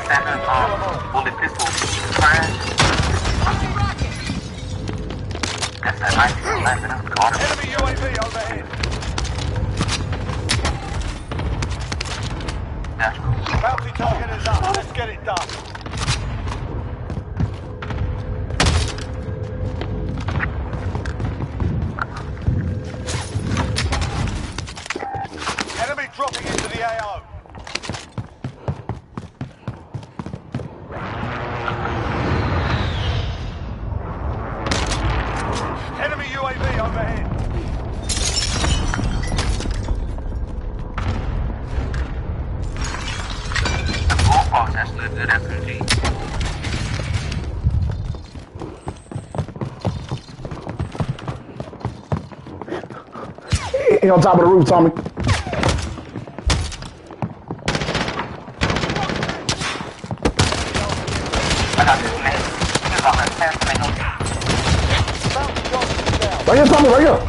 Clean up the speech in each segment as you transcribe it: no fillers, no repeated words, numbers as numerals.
that bullet pistol crash. That's that 1911. Enemy UAV overhead. Bounty target is up. Let's get it done. Enemy dropping into the AO. Enemy UAV overhead. Oh, that's a good SMG. He on top of the roof, Tommy. I got this man. He's on that fast man. Right here, Tommy, right here.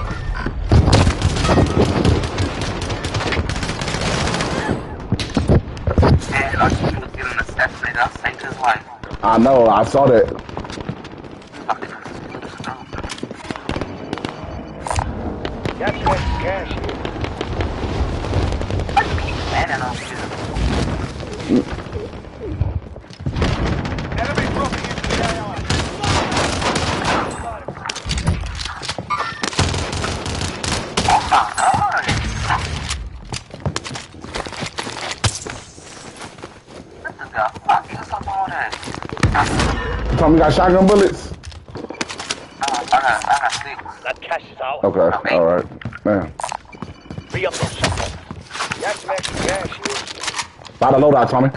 And I just was getting assassinated. I saved his life. I know, I saw that. Got you extra cash here. I just keep landing on shit. Enemy dropping into the AO. Oh my god. This is got fucking some all that. Tommy got shotgun bullets. I got 6. That cash is out. Okay, alright. Man. Be up those shotguns. Got some extra cash here. Buy the loadout, Tommy.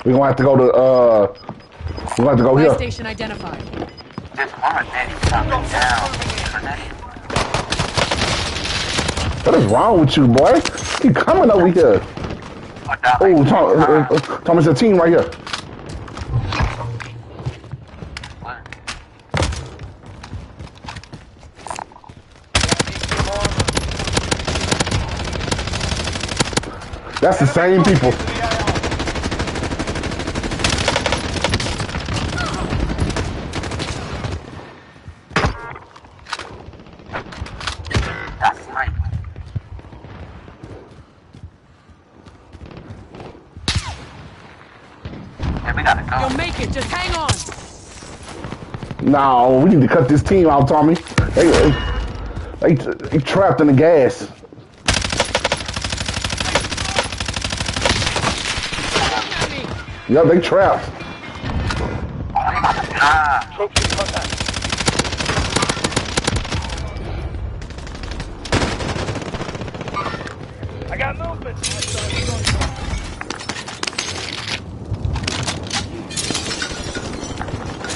We're gonna have to go to, we're gonna have to go Buy here. station identified. This one daddy coming down. What is wrong with you, boy? You coming over here? Oh, Tommy's a team right here. That's the same people. That's right. Yeah, we gotta go. You'll make it. Just hang on. No, we need to cut this team out, Tommy. They trapped in the gas. Yep, they trapped. Troops in contact. I got movement.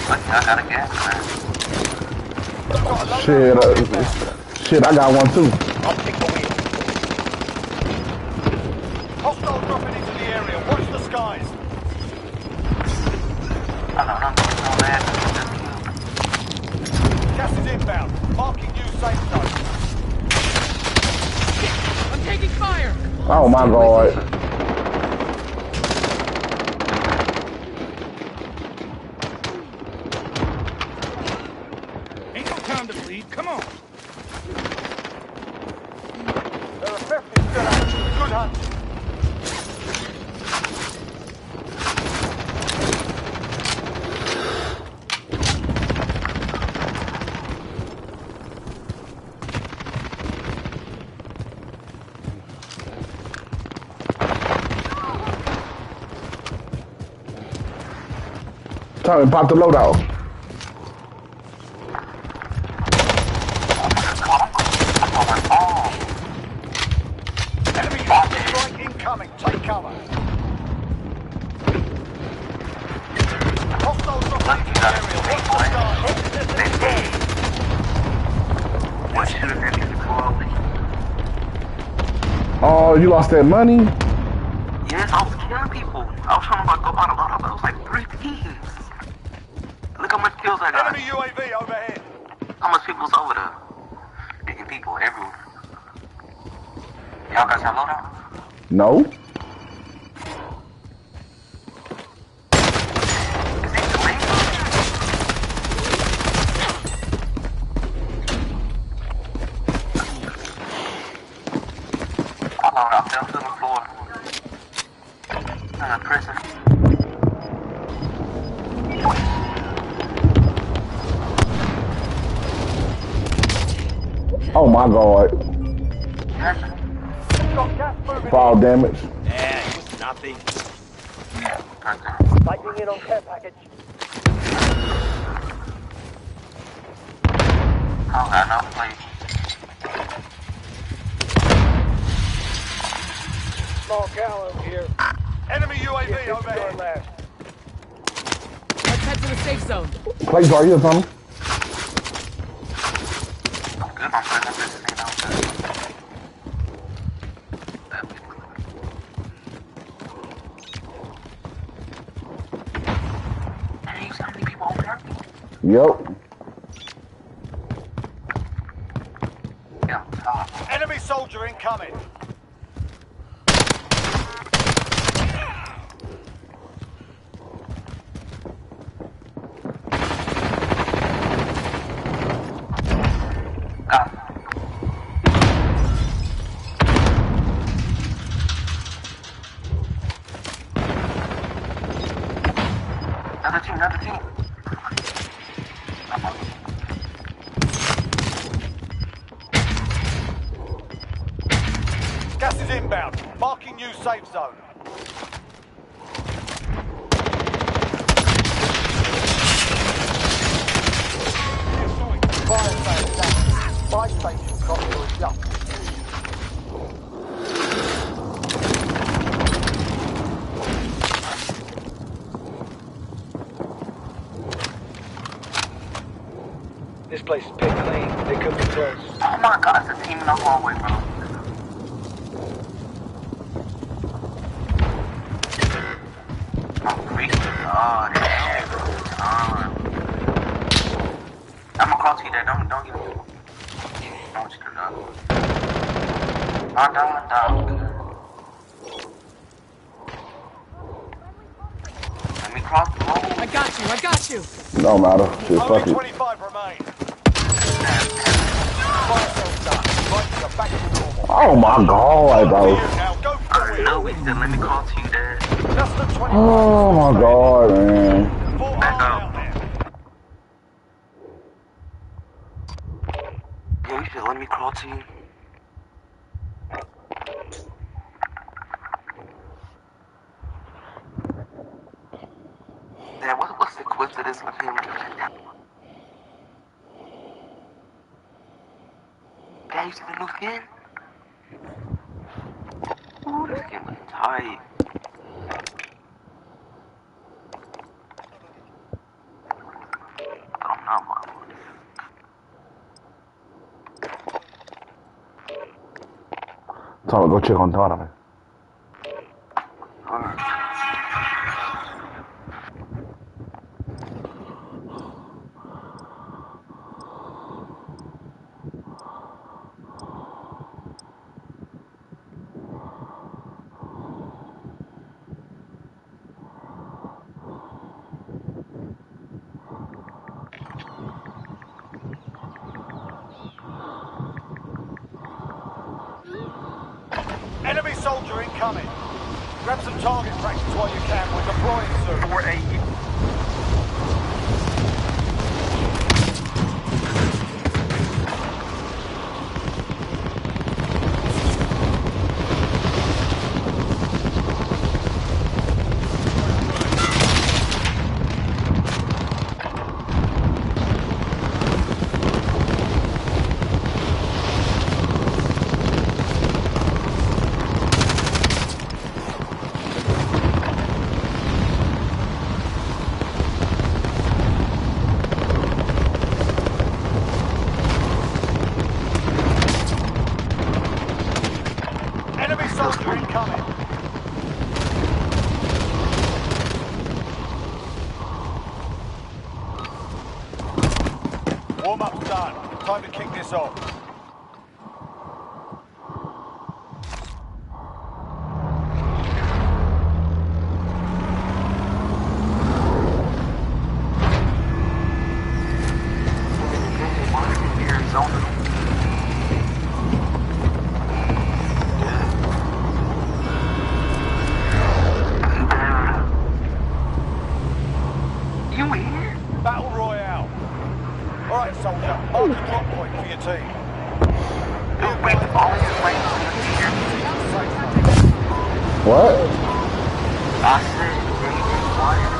I gotta gas, man. Shit, I got one too. I'll take the wheel. Hostile dropping into the area. Watch the skies. Gas is inbound. Marking new safe zone. I'm taking fire. Oh my god. Ain't no time to bleed. Come on. There are 50 still active. Good hunt. Tommy, pop the loadout. Enemy strike incoming. Take cover. Hostile dropping into the area. Watch the skies. What should have been quality? Oh, you lost that money? Yes, I was killing people. I was trying to go out of loadout, but it was like 3 teams. Look how much kills I got. Enemy UAV overhead. How much people's over there? Making people everywhere. Y'all guys have loadout? No. I fell to the floor. In a prison. Oh my God. Fall damage. Yeah, it was nothing. Lightning in on care package. Oh, I know, please. Small cow over here. Enemy UAV overhead. Left. Let's head to the safe zone. Plays right here, something. I'm good on prison. This ain't no good. Dang, so many people over there. Yep. Yeah, top. Enemy soldier incoming. Another team. Gas is inbound. Marking new safe zone. Fire station down. Fire station corridor is up. This place is big clean. They could be close. Oh my God, it's a team in the hallway, bro. Oh, grease. Oh, yeah. I'm gonna call to you there. Don't give me. I want you to know. Down. Let me cross the road. I got you. No matter. Shit, fuck Only it. 25 remain. Fire sales done. Prices are back to normal. Oh my God, bro. Now go for it. No, we still let me call to you there. Just the 25. Oh my God, man. Full Back army up. out there. Yeah, you should let me crawl to you. Yeah, what's the quip to this with him? Yeah, you see the new skin? Ooh, this skin looking tight. But I'm not my one. Time to go check on Donovan. Enemy soldier incoming. Grab some target practice while you can. We're deploying soon. Enemy soldier incoming. Warm-up's done. Time to kick this off. Wait, all these planes here. What? I said they just wanted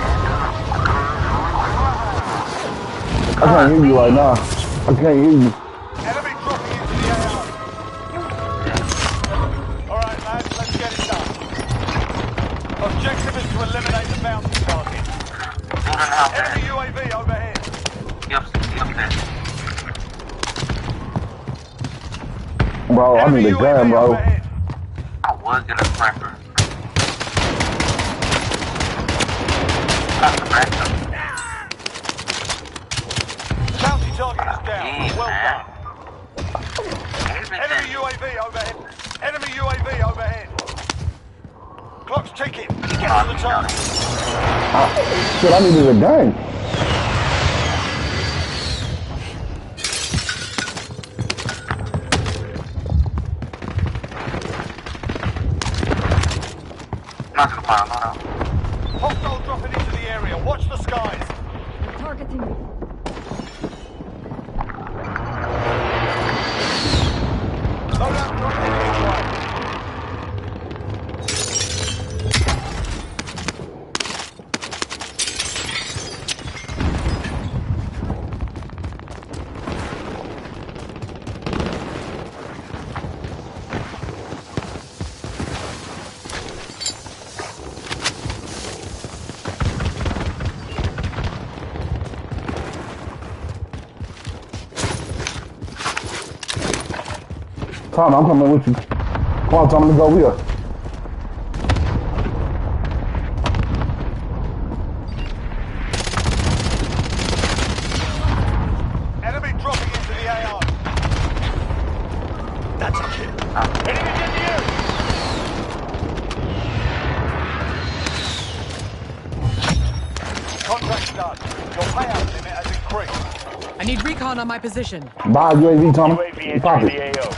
I can't hear you right now. I can't hear you. Enemy dropping into the AO. Alright, lads, let's get it done. Objective is to eliminate the bounty target. Enemy UAV overhead. Yep, there. Bro, I Enemy need a gun, bro. overhead. I was gonna prepper. That's the pressure. Bounty target is down. Yeah, Well man. done. Enemy UAV overhead. Enemy UAV overhead. Clock's ticking. Get to the target. Shit, I needed a gun. Not gonna fire, no. Hostile dropping into the area. Watch the skies. Targeting. Loadout dropping into the way. Tom, I'm coming with you. Come on, Tom, let's go over here. Enemy dropping into the AO. That's a kill. Enemies in the area. Contract's done. Your payout limit has increased. I need recon on my position. Bye, UAV, Tom. UAV Pop entering it. the AO.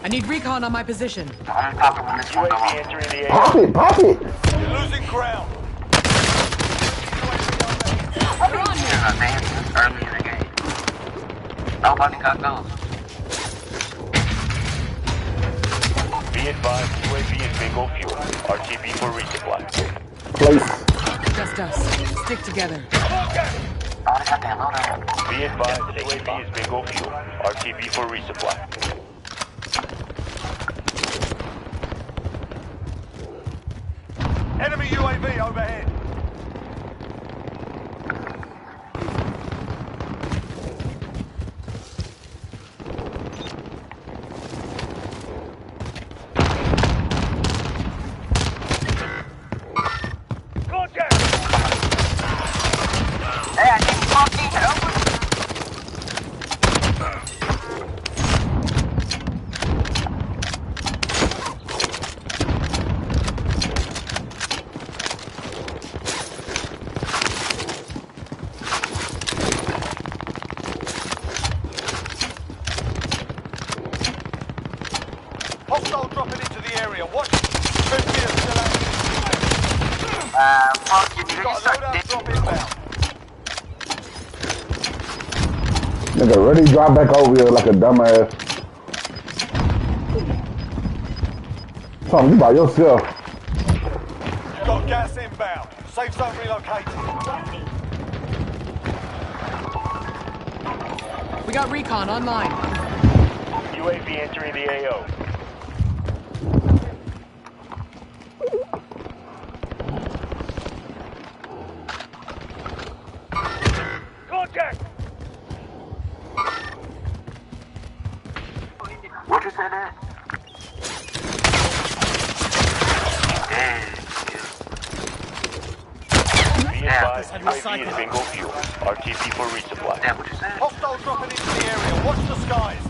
I need recon on my position. I'm popping when this one go UAV off. entering the AO. Pop it, pop it. You're losing ground. They're on me. There's advances early in the game. Nobody got those. Be advised, UAV is bingo fuel. RTB for resupply. Place. Just us. Stick together. Oh, they got that loadout. Be advised, UAV is bingo fuel. RTB for resupply. Enemy UAV overhead. Contact! Hey, I need coffee. Help me. Hostile dropping into the area. Watch. Fifty is still active. Fuck you, nigga. You Got a suck loadout dick. drop inbound. Nigga, ready to drive back over here like a dumbass. Tom, you by yourself. You got gas inbound. Safe zone relocated. We got recon online. UAV entering the AO. Contact! What you said that? Damn. Be advised, UAV is bingo fuel. RTB for resupply. Damn, what you said? Hostile dropping into the area. Watch the skies.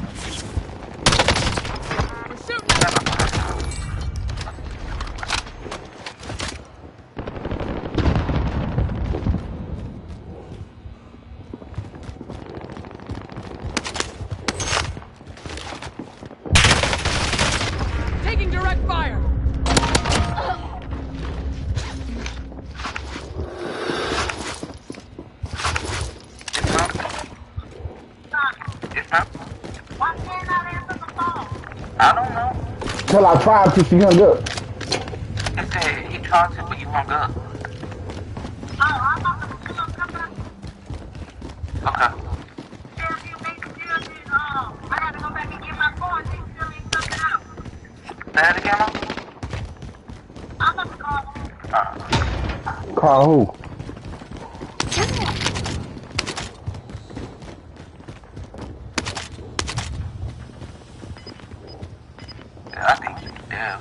Taking direct fire. Huh? Why can't I answer the phone? I don't know. Till I tried to, she hung up. He said he tried to, but you hung up. Oh, I thought the phone was coming up. Okay. Yeah, you make the deal, then, I gotta go back and get my phone. They still ain't coming out. Say that again, Mom? I'm about to call home. Call who? Yeah, I think you deaf.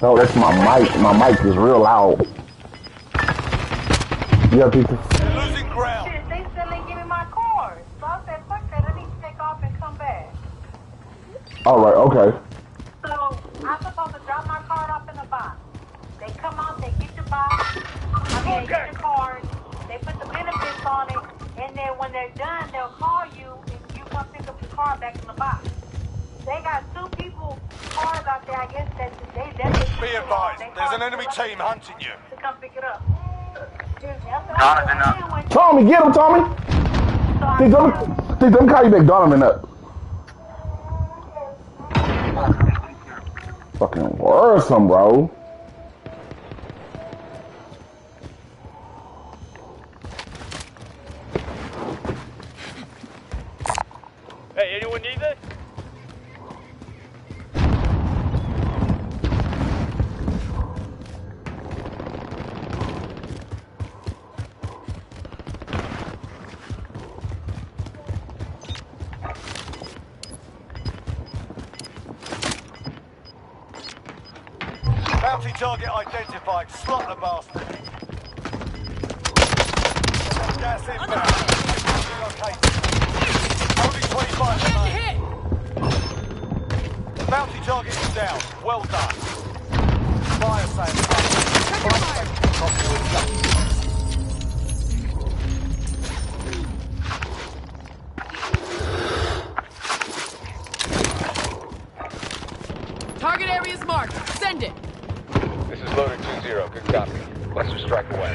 No, that's my mic. My mic is real loud. Yeah, people. You're losing ground. Shit, they still ain't giving my card. So I said, fuck that, I need to take off and come back. All right, okay. So I'm supposed to drop my card off in a box. They come out, they get your box, they get your card, they put the benefits on it, and then when they're done, they'll call you and you come pick up your card back in the box. They got 2 people cars out there, I guess that's Be advised, there's an enemy team hunting you. to come pick it up. Donovan, Tommy, get him, Tommy. Think them call you back, Donovan up. Fucking worrisome, bro. Hey, anyone need this? Bounty target identified. Slot the bastard. Gas inbound. Located. Only 25 remain. Bounty target is down. Well done. Fire sale. Target area is marked. Send it. This is loader 2-0. Good copy. Let's strike away.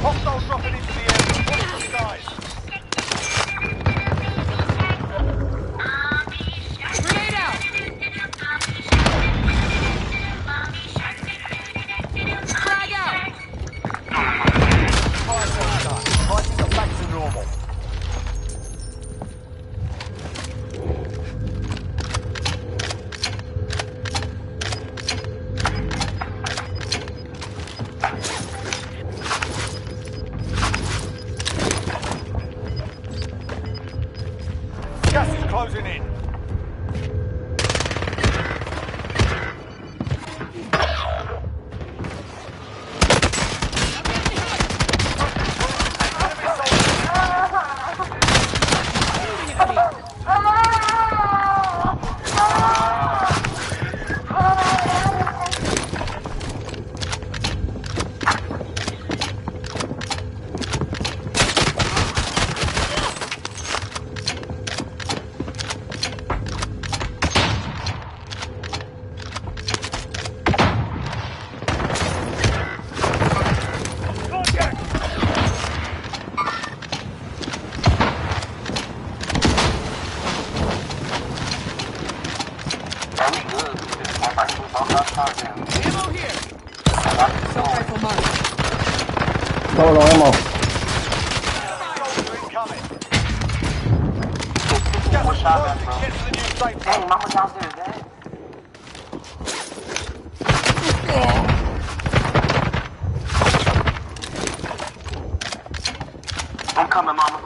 Hostiles dropping into the area. Watch the skies. Grenade out. Frag out. Fire sale done. Prices are back to normal. Gas is closing in. Ammo here. Assault rifle marked. Hold on, ammo. Soldier incoming. Gas is closing. Get to the new safe Dang, zone. mama downstairs, Dad. I'm coming, mama.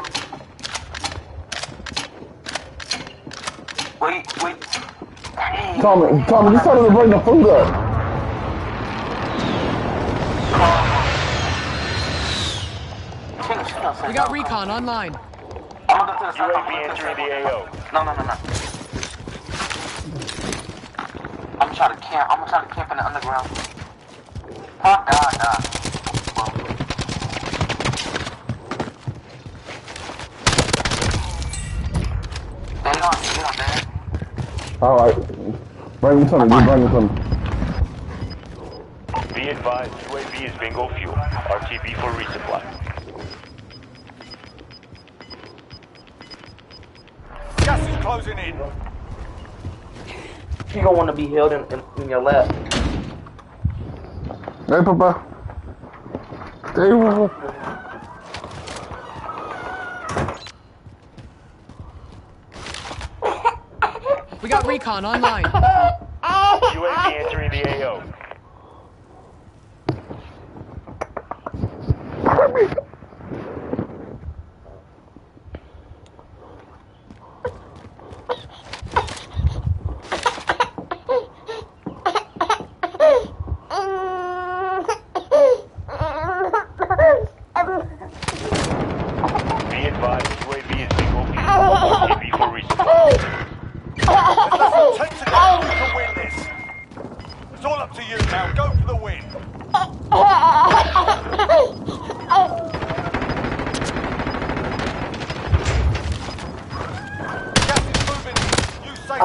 Wait. Dang. Tommy, just tell her to bring the food up. We got recon online. I'm gonna go to the side. UAV entering the AO. No. I'm gonna try to camp in the underground. Oh, die. Stay on, man. Alright. Bring him to me. You bring him to me. Be advised, UAV is bingo fuel. RTB for resupply. Gas is closing in. You don't want to be held in your lap. Hey, Papa. Hey, Papa. We got recon online. UAV entering the AO. Be advised, UAV is bingo fuel. RTB for resupply. There's less than 10 to go. You can win this. It's all up to you now. Go for the win. Gas is moving in. You safe.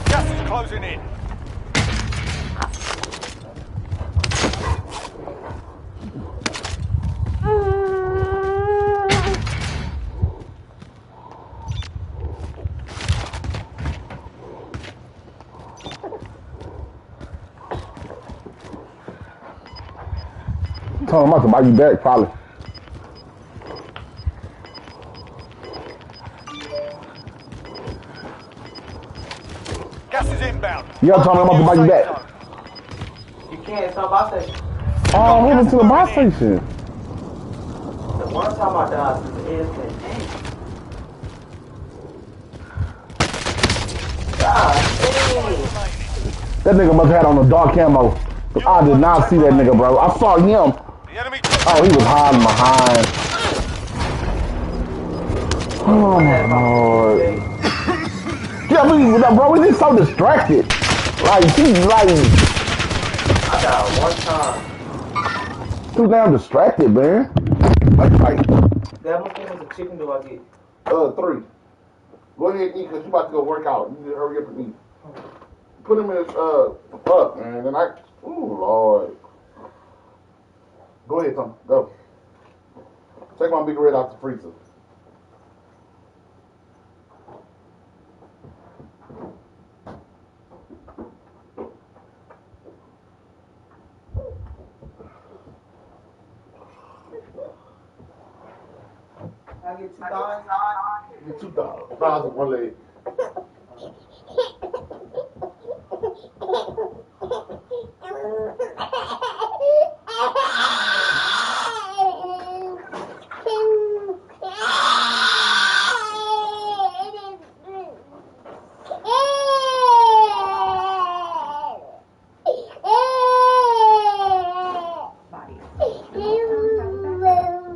Gas is closing in. Tell him I'm about to buy you back, probably. Gas is inbound. You gotta tell me I'm about to buy you back. You can't. It's not about that. Oh, I'm heading to the bus station. The one time I died is God dang. That nigga must have had on a dark camo. I did not see that nigga, bro. I saw him. The enemy. Oh, he was hiding behind. Oh my lord. Yeah, bro, we just so distracted. Like, he's like. I died one time. Too damn distracted, man. Like. That much was a chicken do I get? 3. Go ahead and eat, cause you about to go work out. You need to hurry up and eat. Put him in his, up, man, and ooh, Lord. Go ahead, Tom, go. Take my big red out the freezer. I get $2. Get $2. $1 one leg.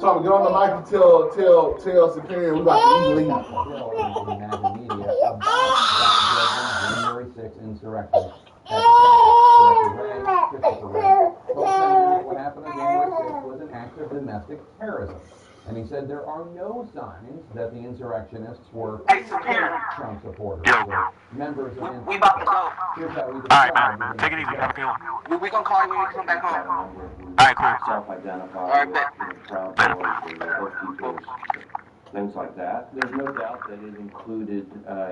Tom, get on the mic and tell Superior we about to leave. January 6th insurrection. What happened on January 6th was an act of domestic terrorism. And he said there are no signs that the insurrectionists were Trump supporters or members of We about to go. Here's how we Alright, man. Take it easy. Have a good one. We gonna call you when we come back home. Alright, cool. Self-identify, Alright, bet. proud boys, things like that. There's no doubt that it included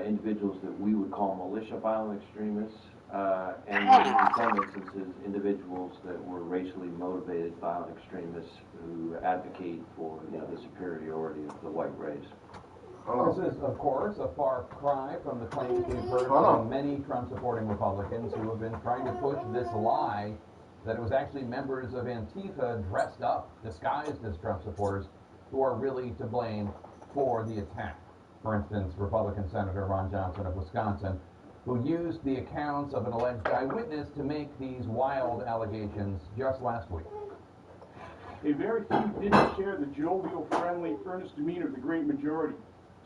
individuals that we would call militia violent extremists, and in some instances, individuals that were racially motivated violent extremists who advocate for the superiority of the white race. This is, of course, a far cry from the claims we've heard from many Trump-supporting Republicans who have been trying to push this lie that it was actually members of Antifa dressed up, disguised as Trump supporters, who are really to blame for the attack. For instance, Republican Senator Ron Johnson of Wisconsin, who used the accounts of an alleged eyewitness to make these wild allegations just last week. A very few didn't share the jovial, friendly, earnest demeanor of the great majority.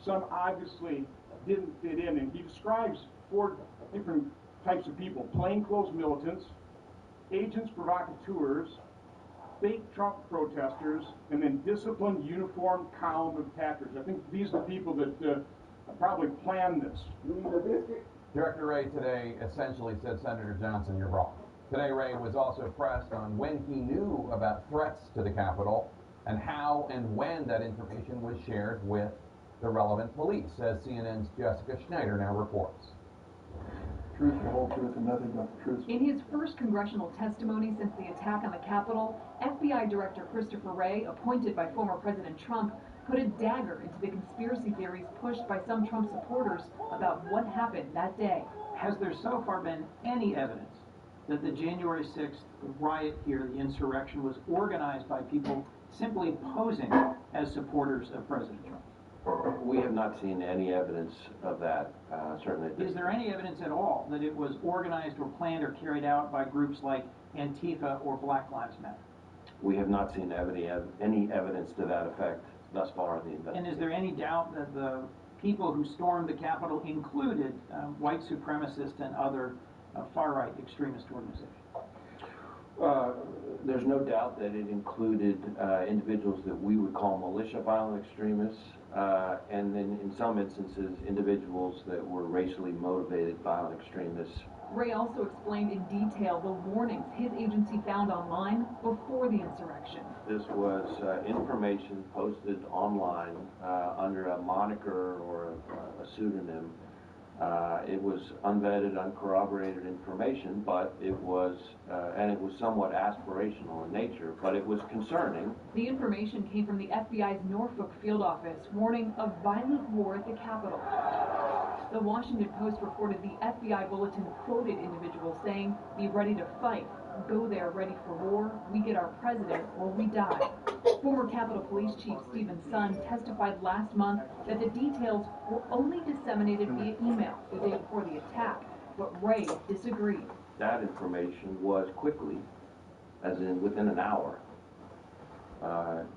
Some obviously didn't fit in, and he describes 4 different types of people: plainclothes militants, agents provocateurs, fake Trump protesters and then disciplined, uniformed column of attackers. I think these are the people that probably planned this. Director Wray today essentially said, Senator Johnson, you're wrong. Today, Wray was also pressed on when he knew about threats to the Capitol and how and when that information was shared with the relevant police, as CNN's Jessica Schneider now reports. Truth, the whole truth, and nothing but the truth. In his first congressional testimony since the attack on the Capitol, FBI Director Christopher Wray, appointed by former President Trump, put a dagger into the conspiracy theories pushed by some Trump supporters about what happened that day. Has there so far been any evidence that the January 6th riot here, the insurrection, was organized by people simply posing as supporters of President Trump? We have not seen any evidence of that, certainly. Is there any evidence at all that it was organized or planned or carried out by groups like Antifa or Black Lives Matter? We have not seen any evidence to that effect thus far in the investigation. And is there any doubt that the people who stormed the Capitol included white supremacist and other far-right extremist organizations? There's no doubt that it included individuals that we would call militia violent extremists, and then in some instances, individuals that were racially motivated violent extremists. Wray also explained in detail the warnings his agency found online before the insurrection. This was information posted online under a moniker or a pseudonym. It was unvetted, uncorroborated information, but it was somewhat aspirational in nature, but it was concerning. The information came from the FBI's Norfolk field office, warning of violent war at the Capitol. The Washington Post reported the FBI bulletin quoted individuals saying, "Be ready to fight. Go there ready for war. We get our president or we die." Former Capitol Police Chief Stephen Sund testified last month that the details were only disseminated via email the day before the attack, but Wray disagreed. That information was quickly, as in within an hour,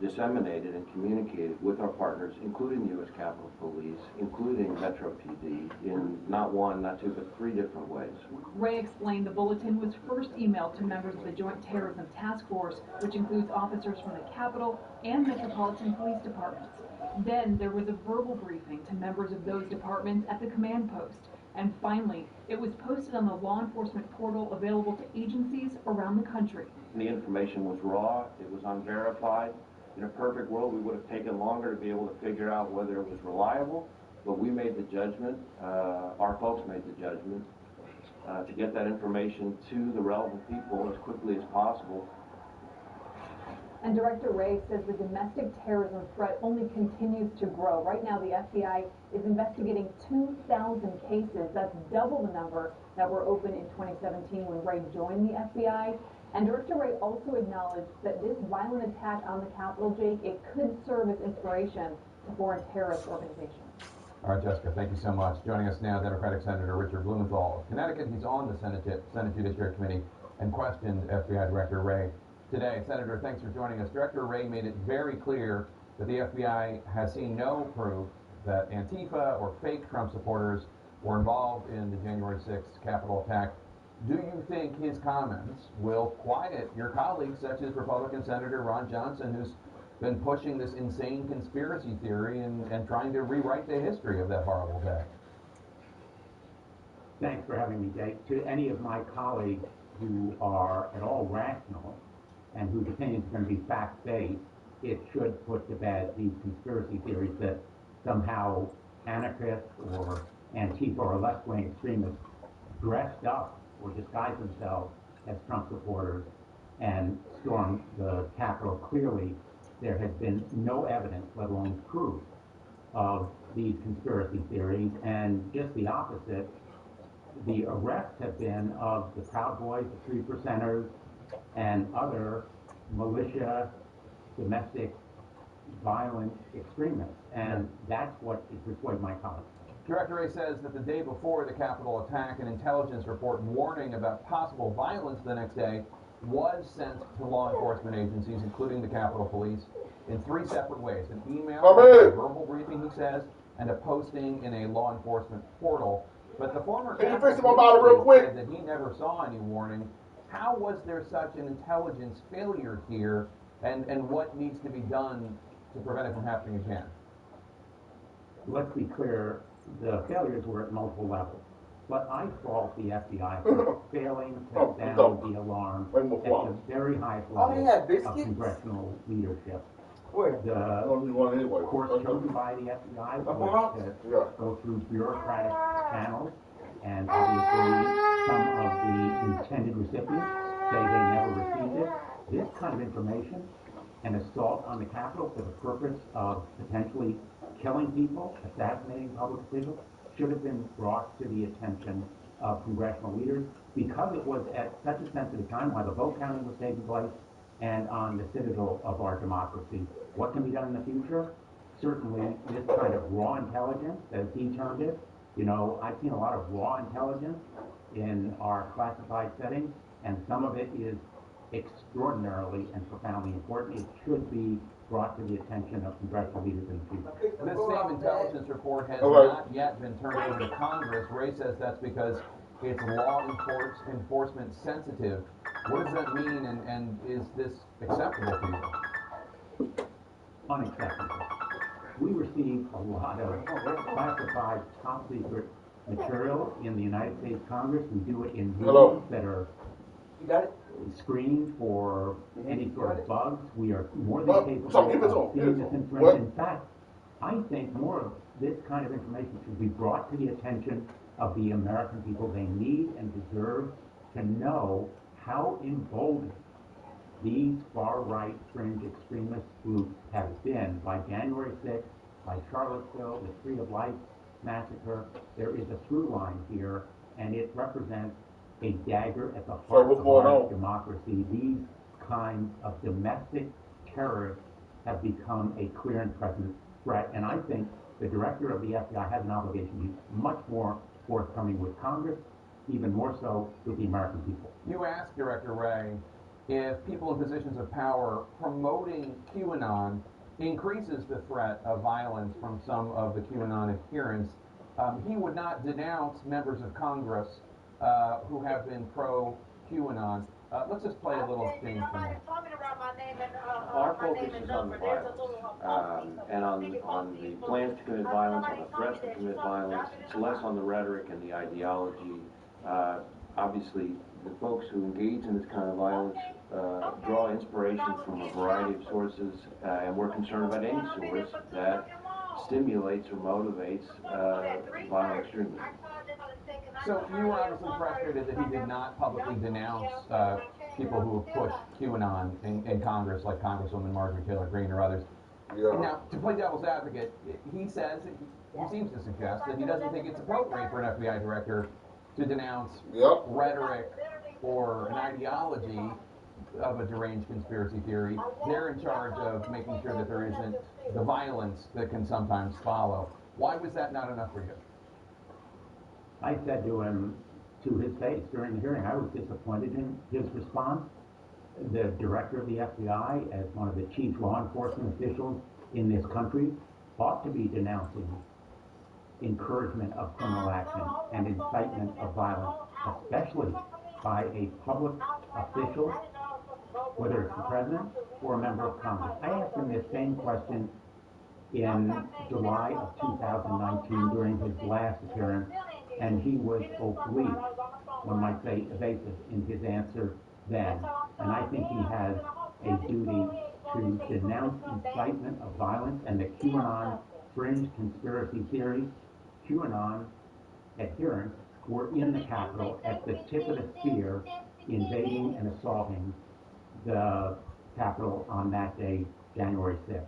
disseminated and communicated with our partners, including the U.S. Capitol Police, including Metro PD, in not one, not two, but three different ways. Wray explained the bulletin was first emailed to members of the Joint Terrorism Task Force, which includes officers from the Capitol and Metropolitan Police Departments. Then there was a verbal briefing to members of those departments at the command post. And finally, it was posted on the law enforcement portal available to agencies around the country. The information was raw, it was unverified. In a perfect world, we would have taken longer to be able to figure out whether it was reliable, but we made the judgment, our folks made the judgment, to get that information to the relevant people as quickly as possible. And Director Wray says the domestic terrorism threat only continues to grow. Right now, the FBI is investigating 2,000 cases. That's double the number that were open in 2017 when Wray joined the FBI. And Director Wray also acknowledged that this violent attack on the Capitol, Jake, it could serve as inspiration to foreign terrorist organizations. All right, Jessica, thank you so much. Joining us now, Democratic Senator Richard Blumenthal of Connecticut. He's on the Senate Judiciary Committee and questioned FBI Director Wray today. Senator, thanks for joining us. Director Wray made it very clear that the FBI has seen no proof that Antifa or fake Trump supporters were involved in the January 6th Capitol attack. Do you think his comments will quiet your colleagues, such as Republican Senator Ron Johnson, who's been pushing this insane conspiracy theory and trying to rewrite the history of that horrible day? Thanks for having me, Jake. To any of my colleagues who are at all rational and whose opinions are going to be fact-based, it should put to bed these conspiracy theories that somehow anarchists or Antifa or left-wing extremists dressed up or disguised themselves as Trump supporters and stormed the Capitol. Clearly, there has been no evidence, let alone proof, of these conspiracy theories, and just the opposite. The arrests have been of the Proud Boys, the Three Percenters, and other militia, domestic, violent extremists, and that's what is persuading my colleagues. Director Wray says that the day before the Capitol attack, an intelligence report warning about possible violence the next day was sent to law enforcement agencies, including the Capitol Police, in three separate ways: an email, a verbal briefing, he says, and a posting in a law enforcement portal. But the former Capitol Police said that he never saw any warning. How was there such an intelligence failure here, and what needs to be done to prevent it from happening again? Let's be clear, the failures were at multiple levels. But I fault the FBI for failing to sound the alarm at the very highest level of congressional leadership. The course chosen by the FBI was to go through bureaucratic channels, and obviously some of the intended recipients say they never received it. This kind of information, an assault on the Capitol for the purpose of potentially killing people, assassinating public officials, should have been brought to the attention of congressional leaders because it was at such a sensitive time while the vote counting was taking place and on the citadel of our democracy. What can be done in the future? Certainly this kind of raw intelligence, as he termed it. You know, I've seen a lot of raw intelligence in our classified settings, and some of it is extraordinarily and profoundly important. It should be brought to the attention of congressional leaders in the future. This same intelligence report has not yet been turned over to Congress. Ray says that's because it's law enforcement sensitive. What does that mean, and is this acceptable to you? Unacceptable. We receive a lot of classified, top secret material in the United States Congress. We do it in rooms that are screened for any sort of bugs. We are more than capable of seeing this information. In fact, I think more of this kind of information should be brought to the attention of the American people. They need and deserve to know how emboldened these far-right fringe extremist groups have been by January 6th, by Charlottesville, the Tree of Life massacre. There is a through line here, and it represents a dagger at the heart of our democracy. These kinds of domestic terrorists have become a clear and present threat, and I think the director of the FBI has an obligation to be much more forthcoming with Congress, even more so with the American people. You asked Director Ray if people in positions of power promoting QAnon increases the threat of violence from some of the QAnon adherents. He would not denounce members of Congress who have been pro-QAnon. Let's just play a little thing from them. Our focus is on the violence, and on the plans to commit violence, on the threats to commit violence. It's less on the rhetoric and the ideology. Obviously, the folks who engage in this kind of violence draw inspiration from a variety of sources, and we're concerned about any source that stimulates or motivates violent extremism. So you were obviously frustrated that he did not publicly denounce people who have pushed QAnon in Congress, like Congresswoman Marjorie Taylor Greene or others. Yeah. Now, to play devil's advocate, he says, he seems to suggest that he doesn't think it's appropriate for an FBI director to denounce rhetoric or an ideology of a deranged conspiracy theory. They're in charge of making sure that there isn't the violence that can sometimes follow. Why was that not enough for you? I said to him, to his face during the hearing, I was disappointed in his response. The director of the FBI, as one of the chief law enforcement officials in this country, ought to be denouncing encouragement of criminal action and incitement of violence, especially by a public official, whether it's the president or a member of Congress. I asked him this same question in July of 2019 during his last appearance, and he was oblique, one might say evasive, in his answer then. And I think he has a duty to denounce incitement of violence and the QAnon fringe conspiracy theories. QAnon adherents were in the Capitol at the tip of the spear, invading and assaulting the Capitol on that day, January 6th.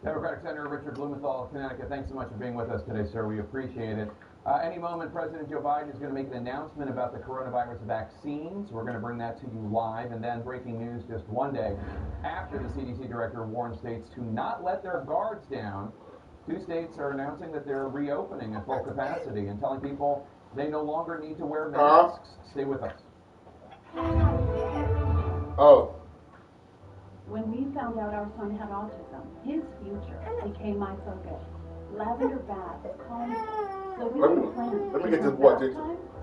Democratic Senator Richard Blumenthal of Connecticut, thanks so much for being with us today, sir. We appreciate it. Any moment, President Joe Biden is going to make an announcement about the coronavirus vaccines. We're going to bring that to you live. And then breaking news just one day after the CDC director warned states to not let their guards down. 2 states are announcing that they're reopening at full capacity and telling people they no longer need to wear masks. Stay with us. When we found out our son had autism, his future became my focus. Lavender Bath is calling, so we can plan let me get this boy,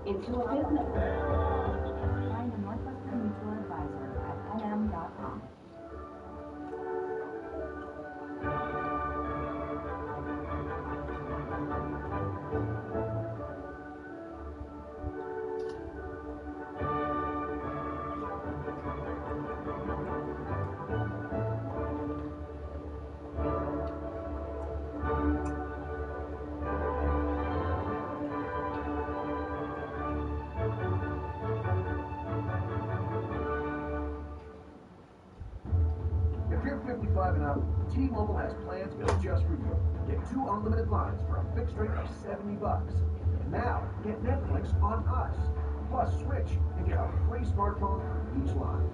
into a business. 55 and up, T-Mobile has plans built just for you. Get 2 unlimited lines for a fixed rate of $70. And now, get Netflix on us. Plus, switch and get a free smartphone for each line.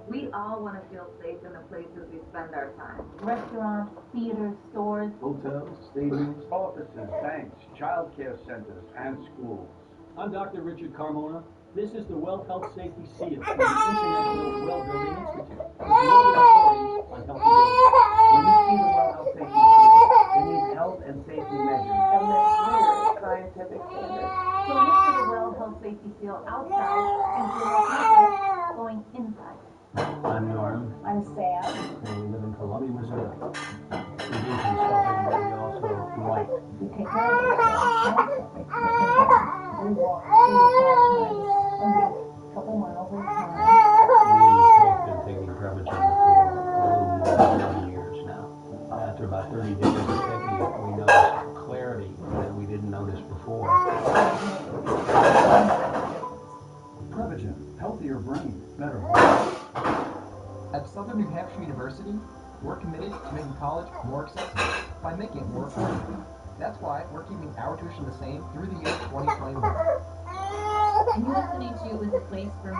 We all want to feel safe in the places we spend our time. Restaurants, theaters, stores, hotels, stadiums, offices, banks, child care centers, and schools. I'm Dr. Richard Carmona. This is the Well Health Safety Seal from the International Well Building Institute. With more authority on healthy buildings. When you see the Well Health Safety Seal, it needs health and safety measures. And there's clear scientific standards. So look for the Well Health Safety Seal outside and feel more confident going inside. I'm Norm. I'm Sam. And we live in Columbia, Missouri. We do consulting, but we also write. We take care of ourselves. We walk 3 to 5 times a couple miles at a time. We've been taking Prevagen for 30 years now. After about 30 days of taking it, we noticed clarity that we didn't notice before. Prevagen, healthier brain, better brain. At Southern New Hampshire University, we're committed to making college more accessible by making it more affordable. That's why we're keeping our tuition the same through the year 2021. And listening to was a place for me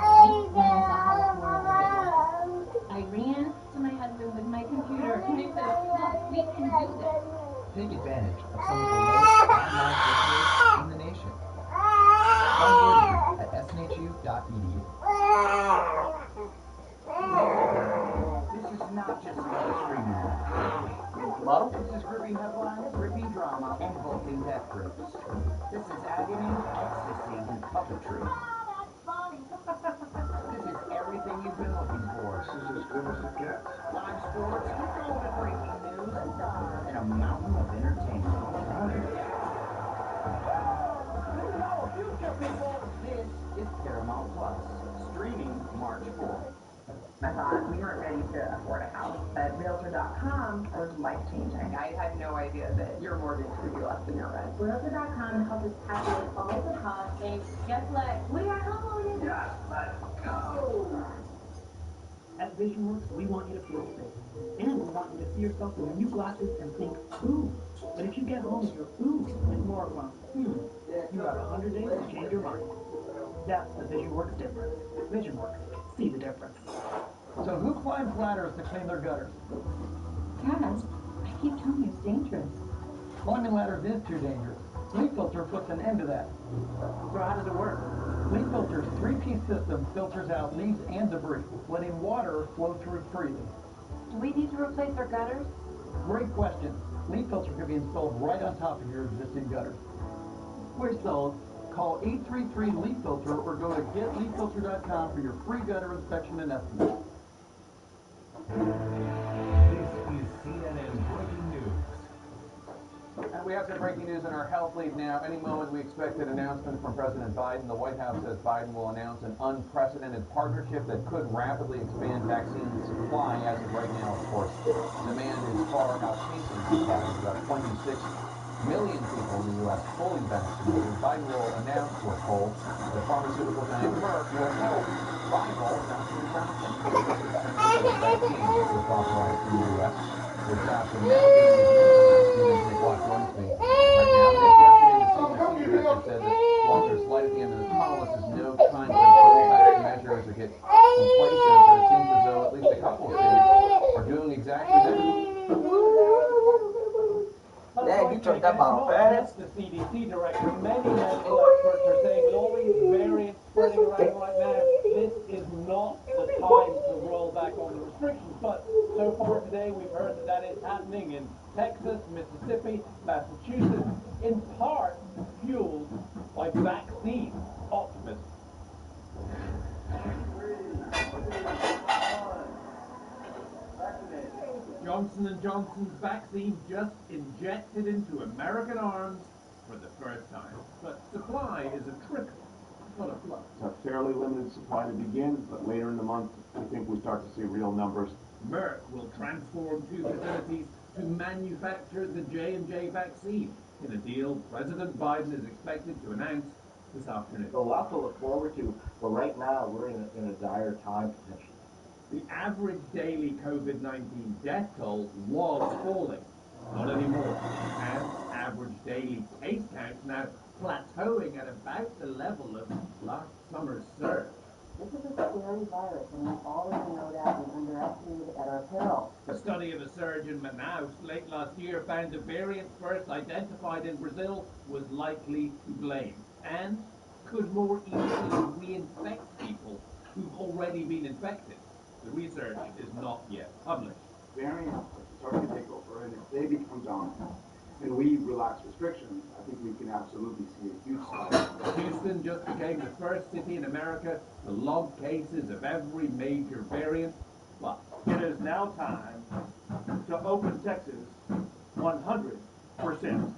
when I saw how affordable it was. I ran to my husband with my computer and I said, look, we can do this. Take advantage of some of the lowest online courses in the nation. Find more at snhu.edu. This is not just another streaming model. This is gripping headlines, gripping drama, and vaulting death grips. This is agony, ecstasy, and puppetry. This is everything you've been looking for. This is as good as it gets. Live sports, relevant breaking news, and a mountain of entertainment. Future people, this is Paramount Plus, streaming March 4th. I thought we weren't ready to afford a house, but Realtor.com was life-changing. I had no idea that your mortgage would be less than your rent. Realtor.com helps us calculate all of the costs, and guess what? We are homeowners. Yes, let's go! At VisionWorks, we want you to feel safe. And we want you to see yourself in new glasses and think, ooh. But if you get home and you're ooh, and more from, you have 100 days to change your mind. That's the VisionWorks difference. VisionWorks. See the difference. So who climbs ladders to clean their gutters? Dad, I keep telling you it's dangerous. Climbing ladders is too dangerous. Leak Filter puts an end to that. So how does it work? Leak Filter's 3-piece system filters out leaves and debris, letting water flow through freely. Do we need to replace our gutters? Great question. Leak Filter can be installed right on top of your existing gutters. We're sold. Call 833-LEAK-FILTER or go to getleakfilter.com for your free gutter inspection and estimate. This is CNN Breaking News. And we have some breaking news in our health lead now. Any moment we expect an announcement from President Biden. The White House says Biden will announce an unprecedented partnership that could rapidly expand vaccine supply. As of right now, of course, demand is far outpacing supply. About 26 million people in the U.S. fully vaccinated. Biden will announce, we're told, that pharmaceutical giant Merck will help rival Johnson & Johnson. Vaccine was authorized in the U.S. with Johnson now being used. Watch Wednesday. Right now, yesterday, the CDC director said that while there's light at the end of the tunnel, this is no time to roll back measures or get complacent, but it seems as though at least a couple of states are doing exactly that. Dad, you took that bottle fast. The CDC director, many medical experts are saying with all these variants spreading around right now, this is not the time to roll back on the restrictions. But so far today, we've heard that that is happening in Texas, Mississippi, Massachusetts, in part fueled by vaccine optimism. Johnson & Johnson's vaccine just injected into American arms for the first time. But supply is a trickle, not a flood. It's a fairly limited supply to begin, but later in the month, I think we start to see real numbers. Merck will transform 2 facilities to manufacture the J&J vaccine in a deal President Biden is expected to announce this afternoon. A lot to look forward to, but right now we're in a dire time potentially. The average daily COVID-19 death toll was falling, not anymore, and average daily case count now plateauing at about the level of last summer's surge. This is a scary virus, and we already know that and underestimate it at our peril. A study of a surge in Manaus late last year found the variant first identified in Brazil was likely to blame and could more easily reinfect people who've already been infected. The research is not yet published. Variants start to take over, and if they become dominant, and we relax restrictions, I think we can absolutely see a huge spike. Houston just became the first city in America to log cases of every major variant. But it is now time to open Texas 100%.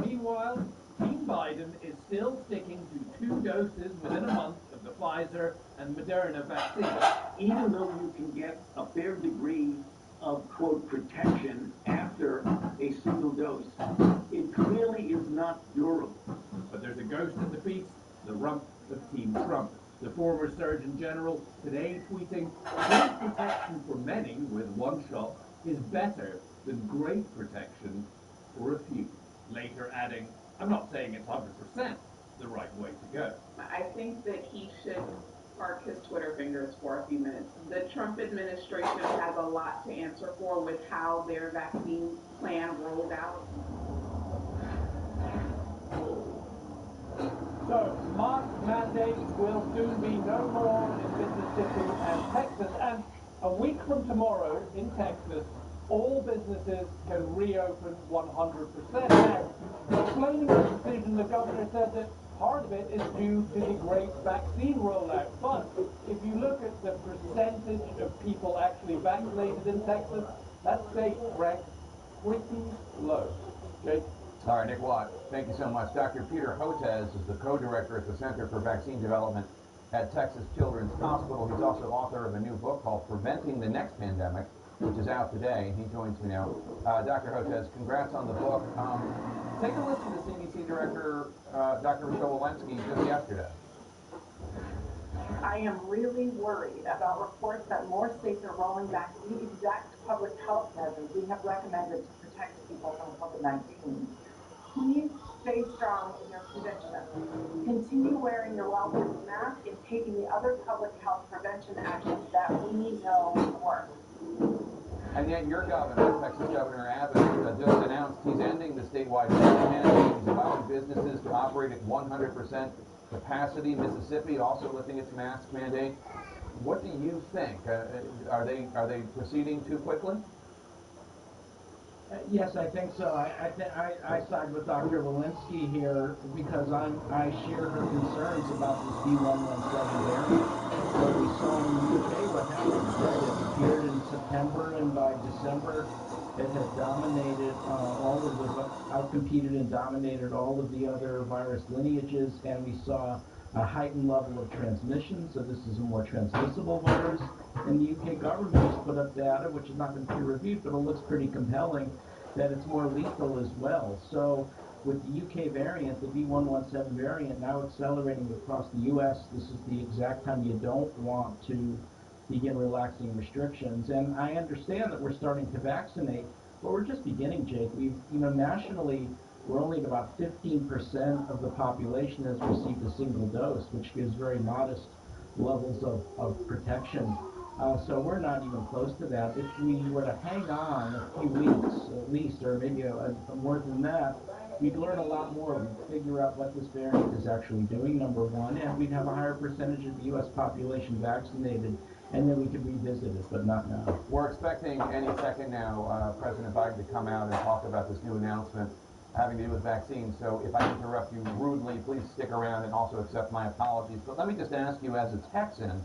Meanwhile, Team Biden is still sticking to 2 doses within a month of the Pfizer and Moderna vaccine. Even though you can get a fair degree of, quote, protection after a single dose, it clearly is not durable. But there's a ghost at the feast, the rump of Team Trump. The former Surgeon General today tweeting, "Great protection for many with 1 shot is better than great protection for a few." Later adding, "I'm not saying it's 100% the right way to go." I think that he should park his Twitter fingers for a few minutes. The Trump administration has a lot to answer for with how their vaccine plan rolled out. So, mask mandates will soon be no more in Mississippi and Texas. And a week from tomorrow in Texas, all businesses can reopen 100%. Now, explaining the decision, the governor said that part of it is due to the great vaccine rollout. But if you look at the percentage of people actually vaccinated in Texas, that state ranks pretty low. Jake? All right, Nick Watt, thank you so much. Dr. Peter Hotez is the co-director at the Center for Vaccine Development at Texas Children's Hospital. He's also author of a new book called Preventing the Next Pandemic, which is out today, and he joins me now. Dr. Hotez, congrats on the book. Take a listen to CDC Director Dr. Rochelle Walensky just yesterday. I am really worried about reports that more states are rolling back the exact public health measures we have recommended to protect people from COVID-19. Please stay strong in your conviction. Continue wearing your well-worn mask and taking the other public health prevention actions that we know work. And yet your governor, Texas Governor Abbott, just announced he's ending the statewide mask mandate. He's allowing businesses to operate at 100% capacity. Mississippi also lifting its mask mandate. What do you think? Are they proceeding too quickly? Yes, I think so. I side with Dr. Walensky here because I share her concerns about this B117 variant. So we saw in the UK what happened, right? It appeared in September, and by December it had dominated outcompeted and dominated all of the other virus lineages, and we saw a heightened level of transmission, so this is a more transmissible virus. And the UK government has put up data, which has not been peer-reviewed, but it looks pretty compelling, that it's more lethal as well. So with the UK variant, the B117 variant, now accelerating across the US, this is the exact time you don't want to begin relaxing restrictions. And I understand that we're starting to vaccinate, but we're just beginning, Jake. Nationally, we're only at about 15% of the population has received a single dose, which gives very modest levels of protection. So we're not even close to that. If we were to hang on a few weeks at least, or maybe more than that, we'd learn a lot more. We'd figure out what this variant is actually doing, number one, and we'd have a higher percentage of the U.S. population vaccinated, and then we could revisit it, but not now. We're expecting any second now President Biden to come out and talk about this new announcement having to do with vaccines. So if I interrupt you rudely, please stick around and also accept my apologies. But let me just ask you, as a Texan,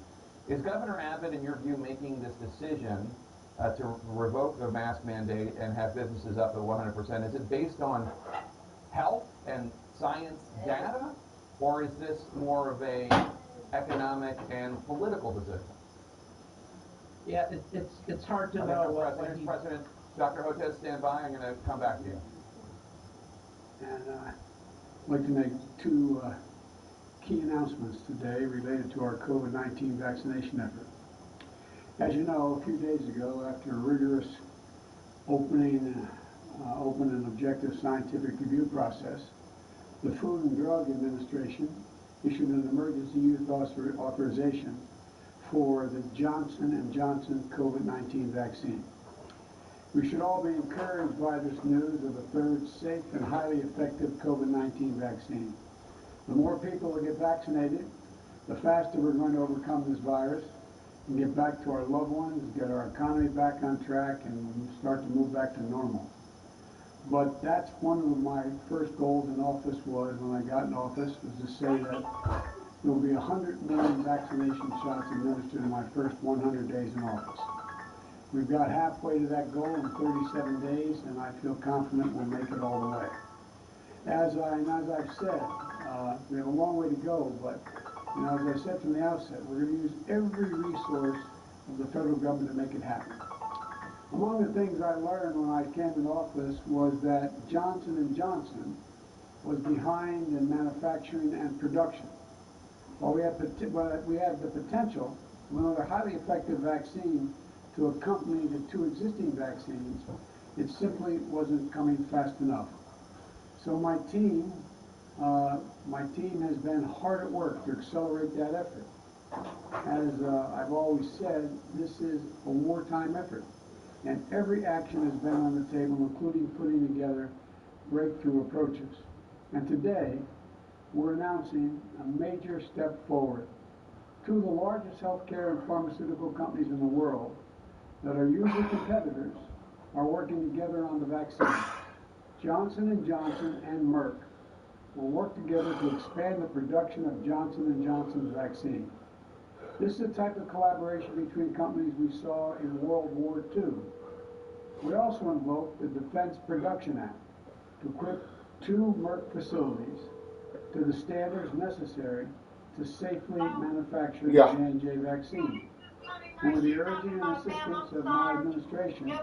is Governor Abbott, in your view, making this decision to revoke the mask mandate and have businesses up at 100%? Is it based on health and science data, or is this more of a economic and political decision? Yeah, it's hard to know. President, Dr. Hotez, stand by. I'm going to come back to you. And I'd like to make two key announcements today related to our COVID-19 vaccination effort. As you know, a few days ago, after a rigorous open and objective scientific review process, the Food and Drug Administration issued an emergency use authorization for the Johnson & Johnson COVID-19 vaccine. We should all be encouraged by this news of a third safe and highly effective COVID-19 vaccine. The more people that get vaccinated, the faster we're going to overcome this virus and get back to our loved ones, get our economy back on track, and start to move back to normal. But that's one of my first goals in office when I got in office, was to say that there will be 100 million vaccination shots administered in my first 100 days in office. We've got halfway to that goal in 37 days, and I feel confident we'll make it all the way. As I've said, we have a long way to go, but as I said from the outset, we're going to use every resource of the federal government to make it happen. Among the things I learned when I came in office was that Johnson & Johnson was behind in manufacturing and production. While we had the potential of another highly effective vaccine to accompany the two existing vaccines, it simply wasn't coming fast enough. So my team has been hard at work to accelerate that effort. As I've always said, this is a wartime effort, and every action has been on the table, including putting together breakthrough approaches. And today, we're announcing a major step forward. Two of the largest healthcare and pharmaceutical companies in the world that are usually competitors are working together on the vaccine. Johnson & Johnson and Merck will work together to expand the production of Johnson & Johnson's vaccine. This is the type of collaboration between companies we saw in World War II. We also invoked the Defense Production Act to equip two Merck facilities to the standards necessary to safely manufacture the J&J vaccine. And with the urging and assistance of my administration,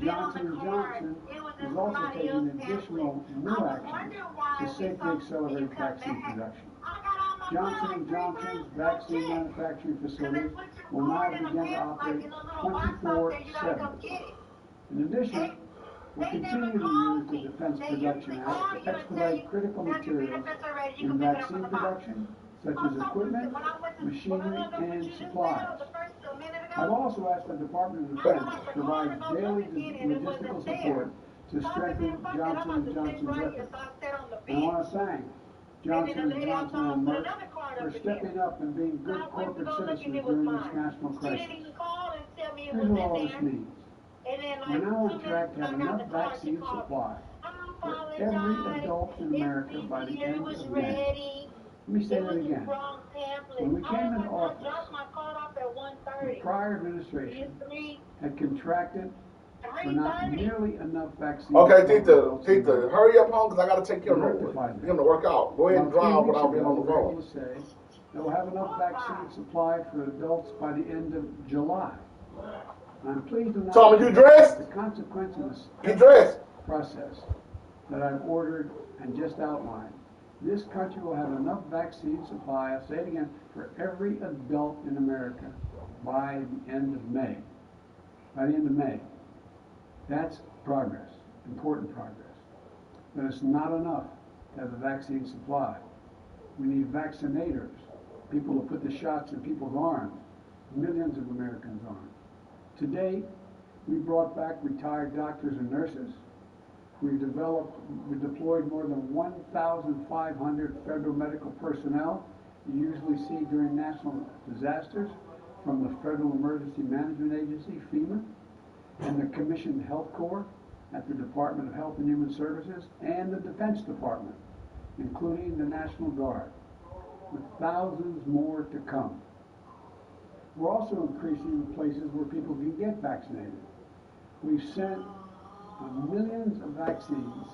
Johnson & Johnson is also taking additional new actions to safely accelerate vaccine production. Johnson & Johnson's vaccine manufacturing facilities will now begin to operate 24/7. In addition, we'll continue to use the Defense Production Act to expedite critical materials in vaccine production, such as equipment, machinery, and supplies. I've also asked the Department of Defense to provide daily logistical support to strengthen Johnson & Johnson's efforts. And I want to thank Johnson & Johnson and Merck for stepping up and being good corporate citizens during this national crisis. Here's what all this means. We're now on track to have enough vaccine supply for every adult in America by the end of May. Let me say that again. When we came into office, the prior administration had contracted for not nearly enough vaccines. Okay, Tita, hurry up home because I got to take care of him to work out. Go ahead and drive without being on the phone. Say that we'll have enough vaccine supply for adults by the end of July. I'm pleased to announce the consequence of this process that I've ordered and just outlined. This country will have enough vaccine supply, I'll say it again, for every adult in America by the end of May. By the end of May. That's progress, important progress. But it's not enough to have a vaccine supply. We need vaccinators, people who put the shots in people's arms, millions of Americans' arms. To date, we brought back retired doctors and nurses. We deployed more than 1,500 federal medical personnel you usually see during national disasters from the Federal Emergency Management Agency, FEMA, and the Commissioned Health Corps at the Department of Health and Human Services and the Defense Department, including the National Guard, with thousands more to come. We're also increasing the places where people can get vaccinated. We've sent millions of vaccines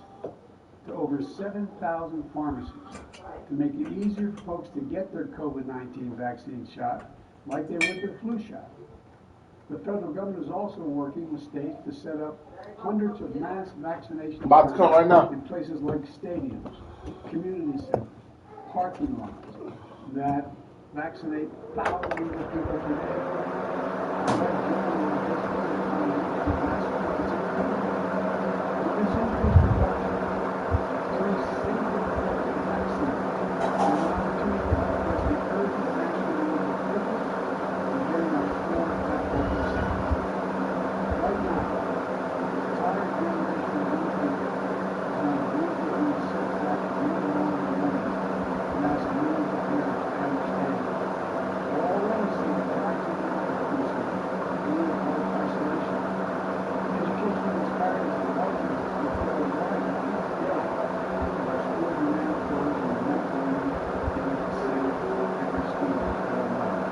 to over 7,000 pharmacies to make it easier for folks to get their COVID-19 vaccine shot like they would their flu shot. The federal government is also working with states to set up hundreds of mass vaccination in places like stadiums, community centers, parking lots, that vaccinate thousands of people today. I read generally this last week, it's incredible. This increased production three single vaccines and an opportunity to express the urgent national need of purpose and getting our fourth platform percent. Right now, the entire generation of young people is on a reasonably setback of nearly one million, and that's millions of parents to understand. We're already seeing rising increases in isolation. Education disparities are widening and people are learning each day as our schools remain closed and remote learning is at the center of every student's whole life.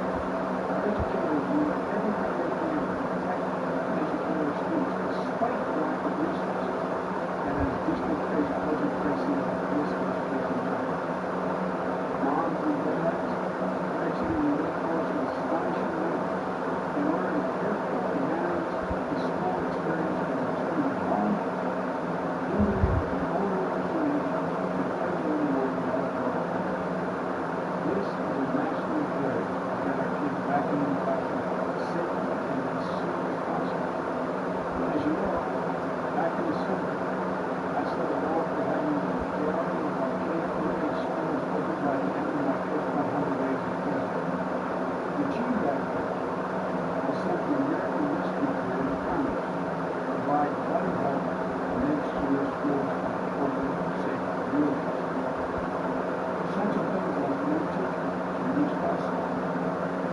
Our educators do everything they can to protect and educate our students despite the lack of resources, and as district face budget crises, this is facing them. Moms and dads are exiting the workforce at astonishing rates in order to care for and manage the small experience of returning home, hindering homeowners and preserving their health care. This is a national imperative to get our kids back in the classroom safely and as soon as possible. As you know, back in the summer, I set a goal for having the majority of our K-8 schools open by the end of my first 100 days as president. To achieve that goal, I sent the American Rescue Plan to Congress to provide better help to make sure schools are open, safe, and really. Essential things like more teachers, reduced bus stops,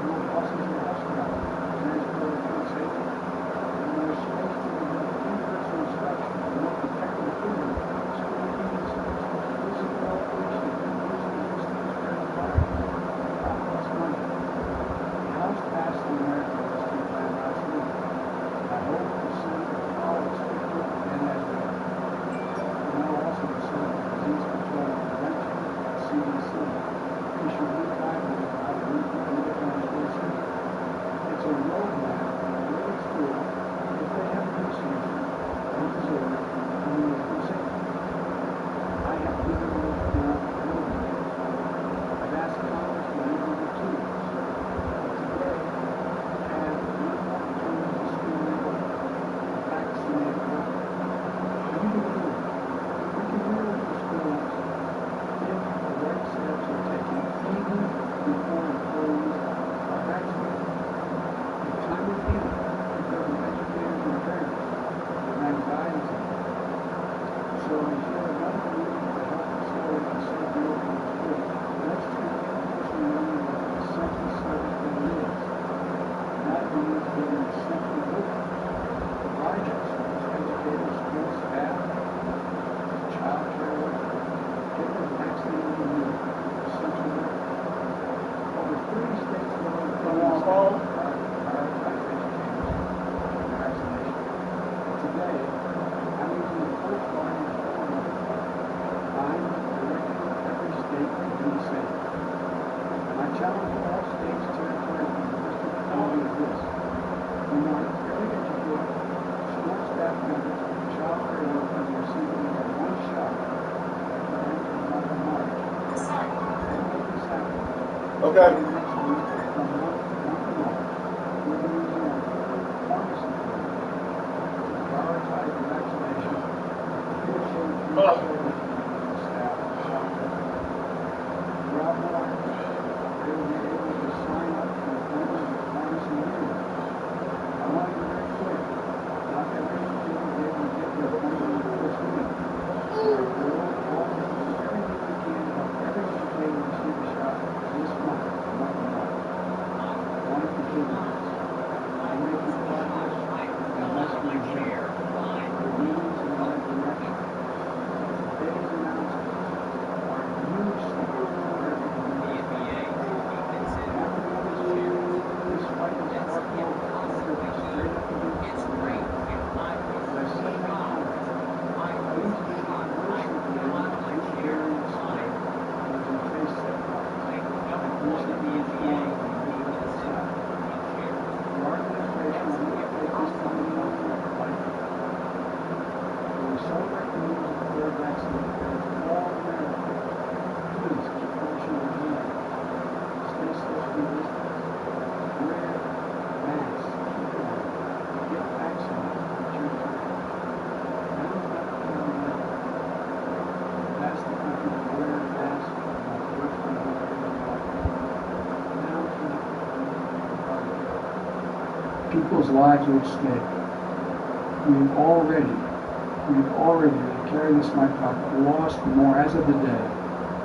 more buses and bus drivers, transport our kids safely, and more space to develop in-person instruction, more protective equipment, school meetings, physical education, and social distance during class. That costs money. The House passed the American Rescue Plan last week. I hope the Senate will follow its footprint and as well. And now also the Center for Disease Control and Prevention, CDC, issued new guidelines on how to bring people into our school system. It's a roadmap for every school if they have resources and deserve it, and we will be safe. I have given those schools roadmaps. I've asked Congress for reasonable tools. But today, I have one more tool to school level, vaccinate workers. And we can do it. We can do it for schools if the right steps are taken even before employees are vaccinated. The time is needed because of educators and parents and anxieties. So as yet another reason to help accelerate the safe reopening of schools, let's treat in-person learning like an essential service that it is. That means giving essential workers, provide that service, educators, school staff, child care workers, get them vaccinated when needed, essential workers. Over 30 states and other governments prioritize educators and vaccination. But today, I'm using the first line of the formula. I'm directing every state to be safe. My challenge to all states, territories, and the District of Columbia is this. We want every educator, school staff members, and child care workers receiving at least one shot at the end of the month of March. And make this happen. Okay. Next week, from month to March, we'll be using our pharmacy program to prioritize the vaccination of critical service staff and child care. Throughout March, they will be able to sign up for appointments at pharmacy anywhere. I want to be very clear. Not every educator will be able to get their appointment in the first week. Our goal always is to do everything we can to help every educator receive a shot this month, the month of March. I want to continue this. We're making progress and less we share. We're moving in the right direction. Today's announcements are a huge step forward in the direction. After all these years, this fight is far closer to straight up against the grain. As I said my comment, please make it worse again as this variant spread and as we face setbacks like recently in Florida and the Midwest South. Our administration will take this committee on lightly. When we celebrate the news of the third vaccine, all Americans, please keep watching the news. people's lives are at stake. We've already, I carry this in my pocket, lost more, as of today,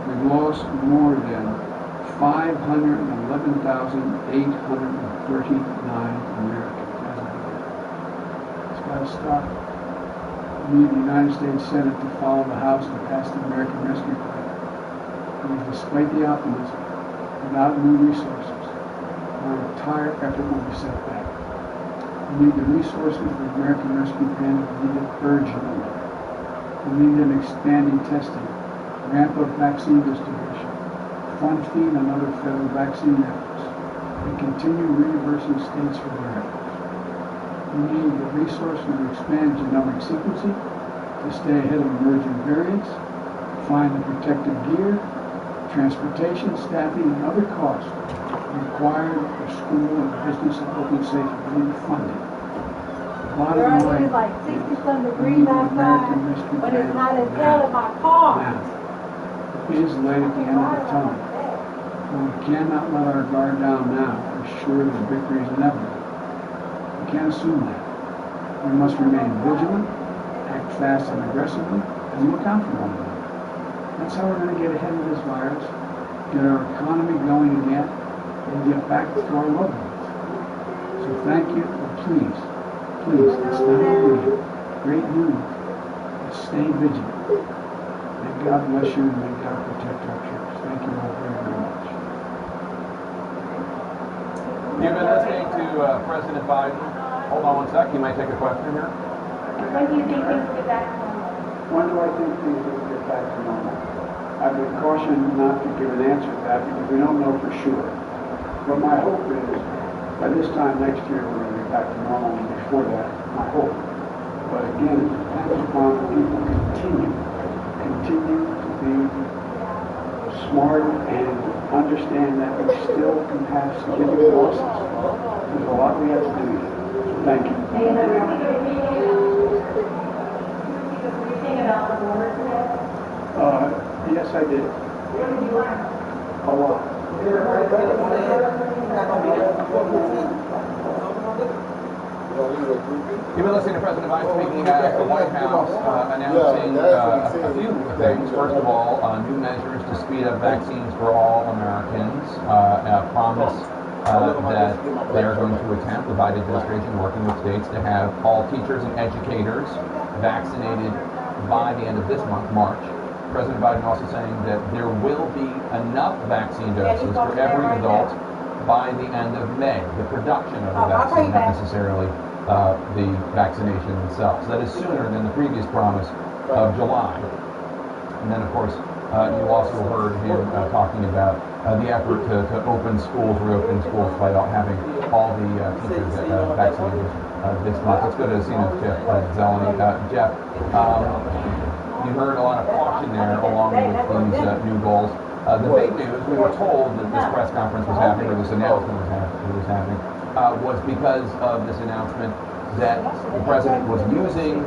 we've lost more than 511,839 Americans as of today. It's got to stop. We need the United States Senate to follow the House and pass the American Rescue Plan. Because despite the optimism, without new resources, our entire effort will be set back. We need the resources for the American Rescue Plan. We need them urgently. We need them expanding testing, ramp up vaccine distribution, fund feed and other federal vaccine efforts, and continue reimbursing states for their efforts. We need the resources to expand genomic sequencing, to stay ahead of emerging variants, find the protective gear, transportation, staffing, and other costs required for school and business and open safety. We need funding. Bottom line, it's like 60-some degrees outside, but it's not as hell in my car. Now, it is light at the end of the tunnel. But we cannot let our guard down now. We're sure that victory is inevitable. We can't assume that. We must remain vigilant, act fast and aggressively, and look out for one another. That's how we're going to get ahead of this virus, get our economy going again, and get back to our loved ones. So thank you, and please, let's not over yet. Great news. Let's stay vigilant. May God bless you and may God protect our troops. Thank you all very, very much. You've been listening to President Biden. Hold on one sec. You might take a question here. When do you think things will get back to normal? When do I think things will get back to normal? I've been cautioned not to give an answer to that because we don't know for sure. But my hope is by this time next year we're going to be back to normal, and before that, my hope. But again, it depends upon people continue to be smart and understand that we still can have significant losses. There's a lot we have to do yet. Thank you. Yes, I did. A lot. You've been listening to President Biden speaking at the White House, announcing a few things. First of all, new measures to speed up vaccines for all Americans. Promise that they are going to attempt, the Biden administration working with states, to have all teachers and educators vaccinated by the end of this month, March. President Biden also saying that there will be enough vaccine doses for every adult by the end of May. The production of the vaccine, not necessarily the vaccination itself. So that is sooner than the previous promise of July. And then, of course, you also heard him talking about the effort to open schools, reopen schools by having all the teachers vaccinated this month. Let's go to CNN's Jeff Zeleny. Jeff, you heard a lot of caution there along with these new goals. The big news, we were told that this press conference was happening, or this announcement was happening, was because of this announcement that the president was using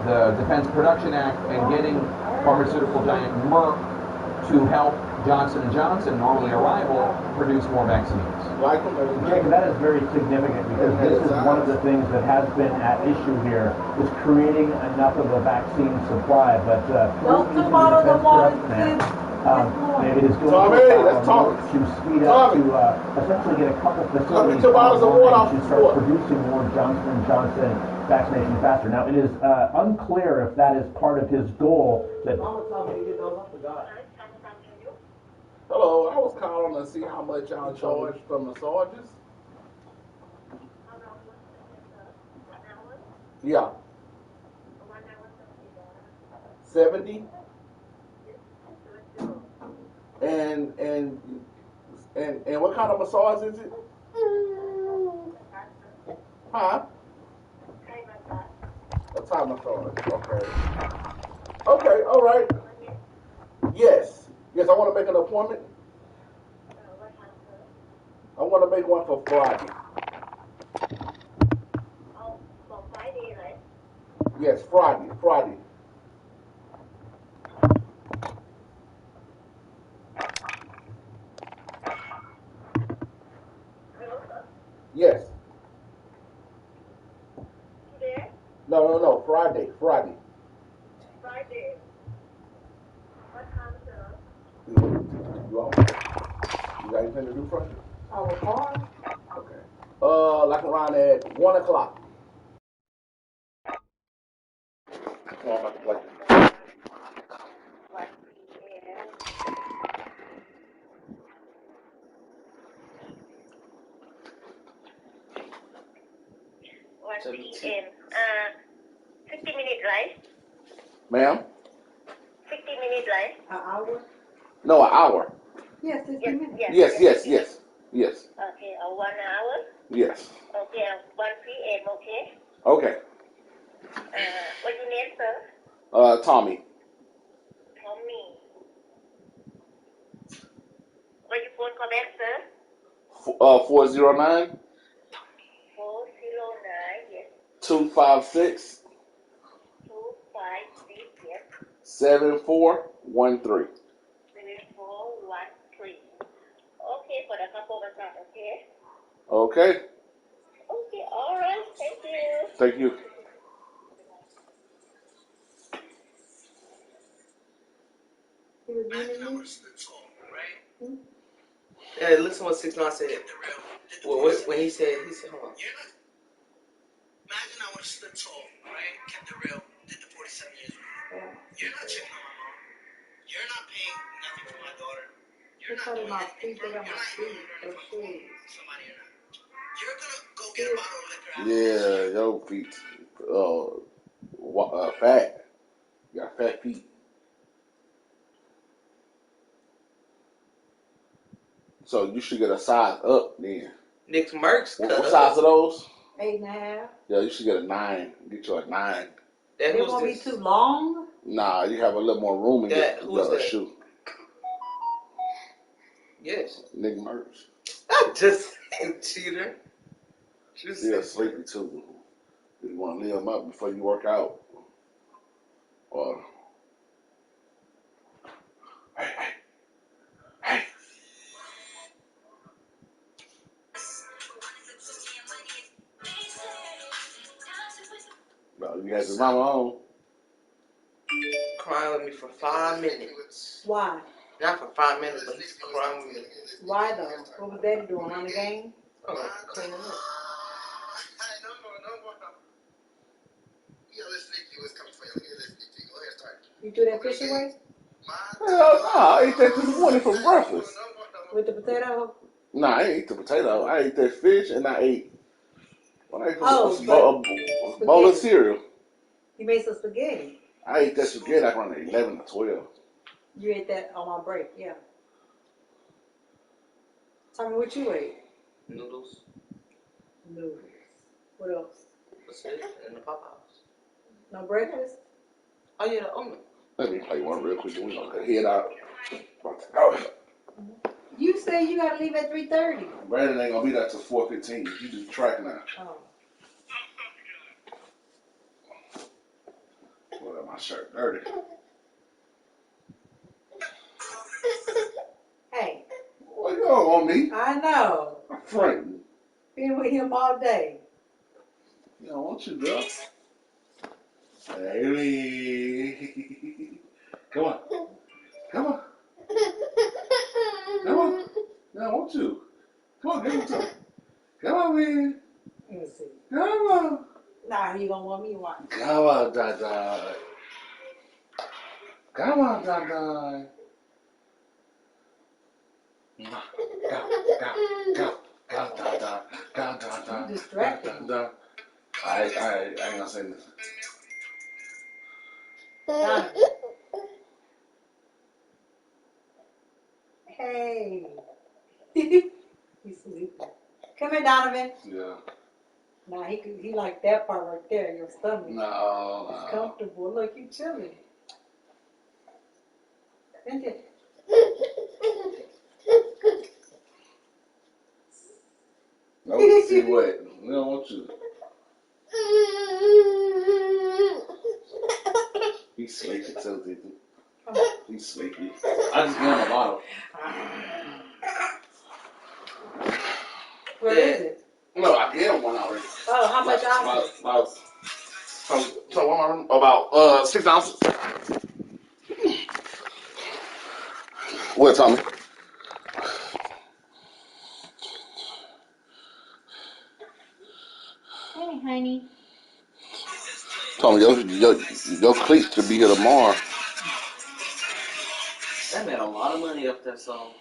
the Defense Production Act and getting pharmaceutical giant Merck to help Johnson & Johnson, normally a rival, produce more vaccines. Jacob, that is very significant because this is one of the things that has been at issue here, is creating enough of a vaccine supply. But those 2 bottles of water, it is going to speed up to essentially get a couple facilities to start producing more Johnson & Johnson vaccination faster. Now, it is unclear if that is part of his goal that... Hello, I was calling to see how much y'all charge from the soldiers. Yeah. 70. And what kind of massage is it? Huh? A Thai massage. Okay. Okay. All right. Yes. Yes, I want to make an appointment. I want to make one for Friday. Oh, for Friday, right? Yes, Friday. Yes. No, Friday. Friday. What time, sir? You all? You got anything to do Friday? Our car? Okay. Like around at 1 o'clock. Come on, like. 1 p.m. 50-minute drive? Ma'am? 50-minute drive? An hour? No, an hour. Yes, 50 minutes. Yes. Okay, 1 hour? Yes. Okay, 1 p.m., okay? Okay. What's your name, sir? Tommy. Tommy. What's your phone call back, sir? 409 409, yes. 256 256, yes. 7413. 7413. Okay, for the couple of time, okay? Okay. Okay, all right. Thank you. Thank you. He was meaning me? Yeah, listen what 6ix9ine said. Well, when he said, hold on. Imagine I would have stood tall, right? Kept it real, did the 47 years. You're not checking on my mom. You're not paying nothing for my daughter. You're not doing anything for her. You're not even ordering somebody or not. You're gonna go get a bottle of liquor. Yeah, your feet. Fat. You got fat feet. So you should get a size up then. Nick's Mercs. What size are those? 8.5. Yeah, you should get a 9. Get you a 9. They won't be too long? Nah, you have a little more room in your shoe. Yes. Nick Merch. I'm just saying, cheater. Yeah, sleepy too. You want to leave them up before you work out. Or hey. No, you had your mama on. Crying with me for 5 minutes. Why? Not for 5 minutes, but he's crying with me. Why though? What was Daddy doing on the game? Oh, cleaning up. You threw that fish away? Hell no, I ate that this morning for breakfast. With the potato? Nah, I ain't ate the potato. I ate that fish and I ate a bowl of cereal. You made some spaghetti. I ate that spaghetti like around 11 or 12. You ate that on my break, yeah. Tell me what you ate. Noodles. What else? That's it. And the Popeyes. No breakfast? Oh, yeah, the omelet. Let me play one real quick. We're going to head out. You say you got to leave at 3:30. Brandon ain't going to be there till 4:15. You do the track now. Oh. Well, my shirt dirty. Hey. Well, you don't want me. I know. I'm frightened. Been with him all day. You don't want you, girl. Hey. Come on. Come on. Come on. I want you. Come on, give it to me. Come on, man. Let me see. Come on. Nah, you gonna want me to watch. Come on, Dada. Come on, Dada. Go, Dada. You distracted. I ain't gonna say this. Hey. He's sleeping. Come here, Donovan. Yeah. Nah, he like that part right there, your stomach. No. It's comfortable. Look, you chilling. Isn't it? No, see what? We don't want you. He's sleepy too, people. He's sleepy. I just gave him a bottle. Where is it? No, I gave him one already. Oh, how much ounces? About So about 6 ounces. What, Tommy? Hey, honey. Tommy, your cleats should be here tomorrow. That made a lot of money off that song.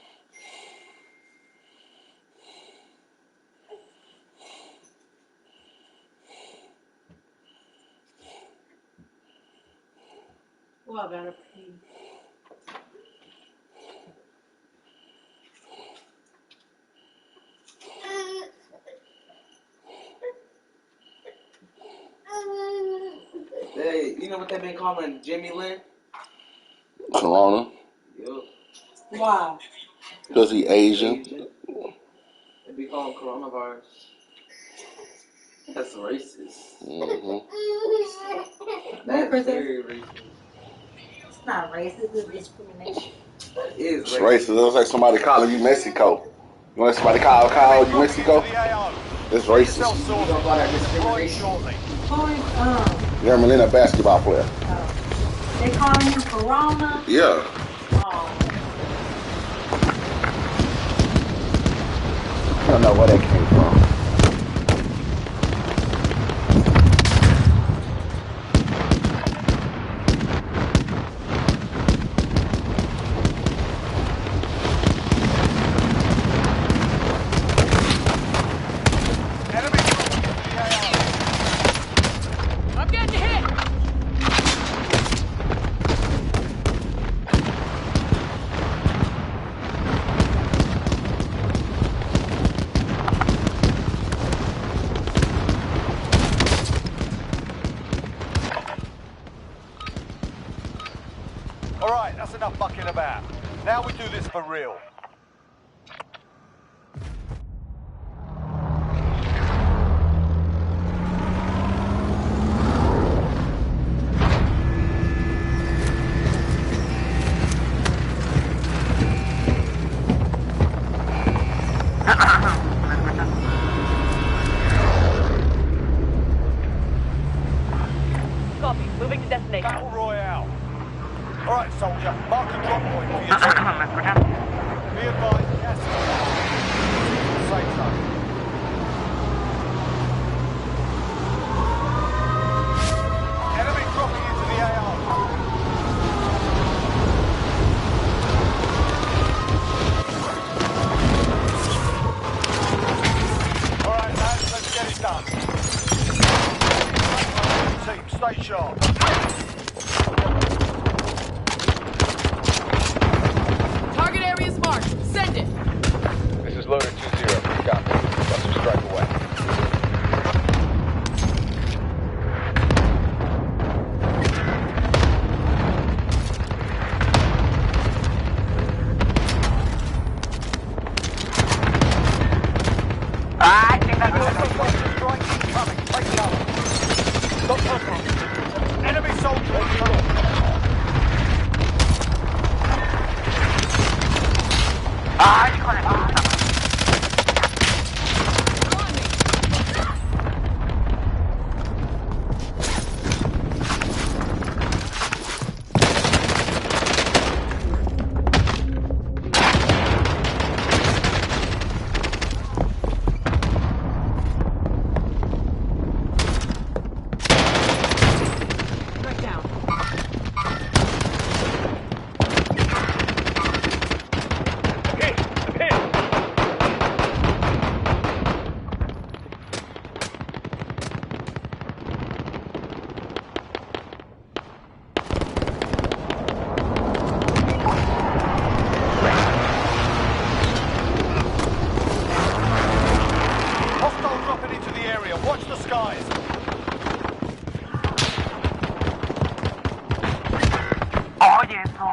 Oh, I gotta pee. Hey, you know what they've been calling Jimmy Lynn? Corona. Yup. Why? Because he Asian. They be calling coronavirus. That's racist. Mm-hmm. That's very racist. It's not racist, it's discrimination. That is It's racist. It looks like somebody calling you Mexico. You want somebody call you Mexico? It's racist. You're a Melina basketball player. They calling him Corona? Yeah. I don't know where that came from. I'm getting hit! Alright, that's enough fucking about. Now we do this for real. Copy, moving to destination. Battle Royale. Alright, soldier, mark the drop point for your team. Be advised, gas is safe zone. Enemy dropping into the AR. Alright, lads, let's get it done. Team, stay sharp. Target area is marked. Send it. This is loader 2-0. Copy. Cluster strike away. I think that's a cluster strike incoming. Take cover. Look for enemy soldiers. Right down. Hostile dropping into the area. Watch the skies. Oye, eso.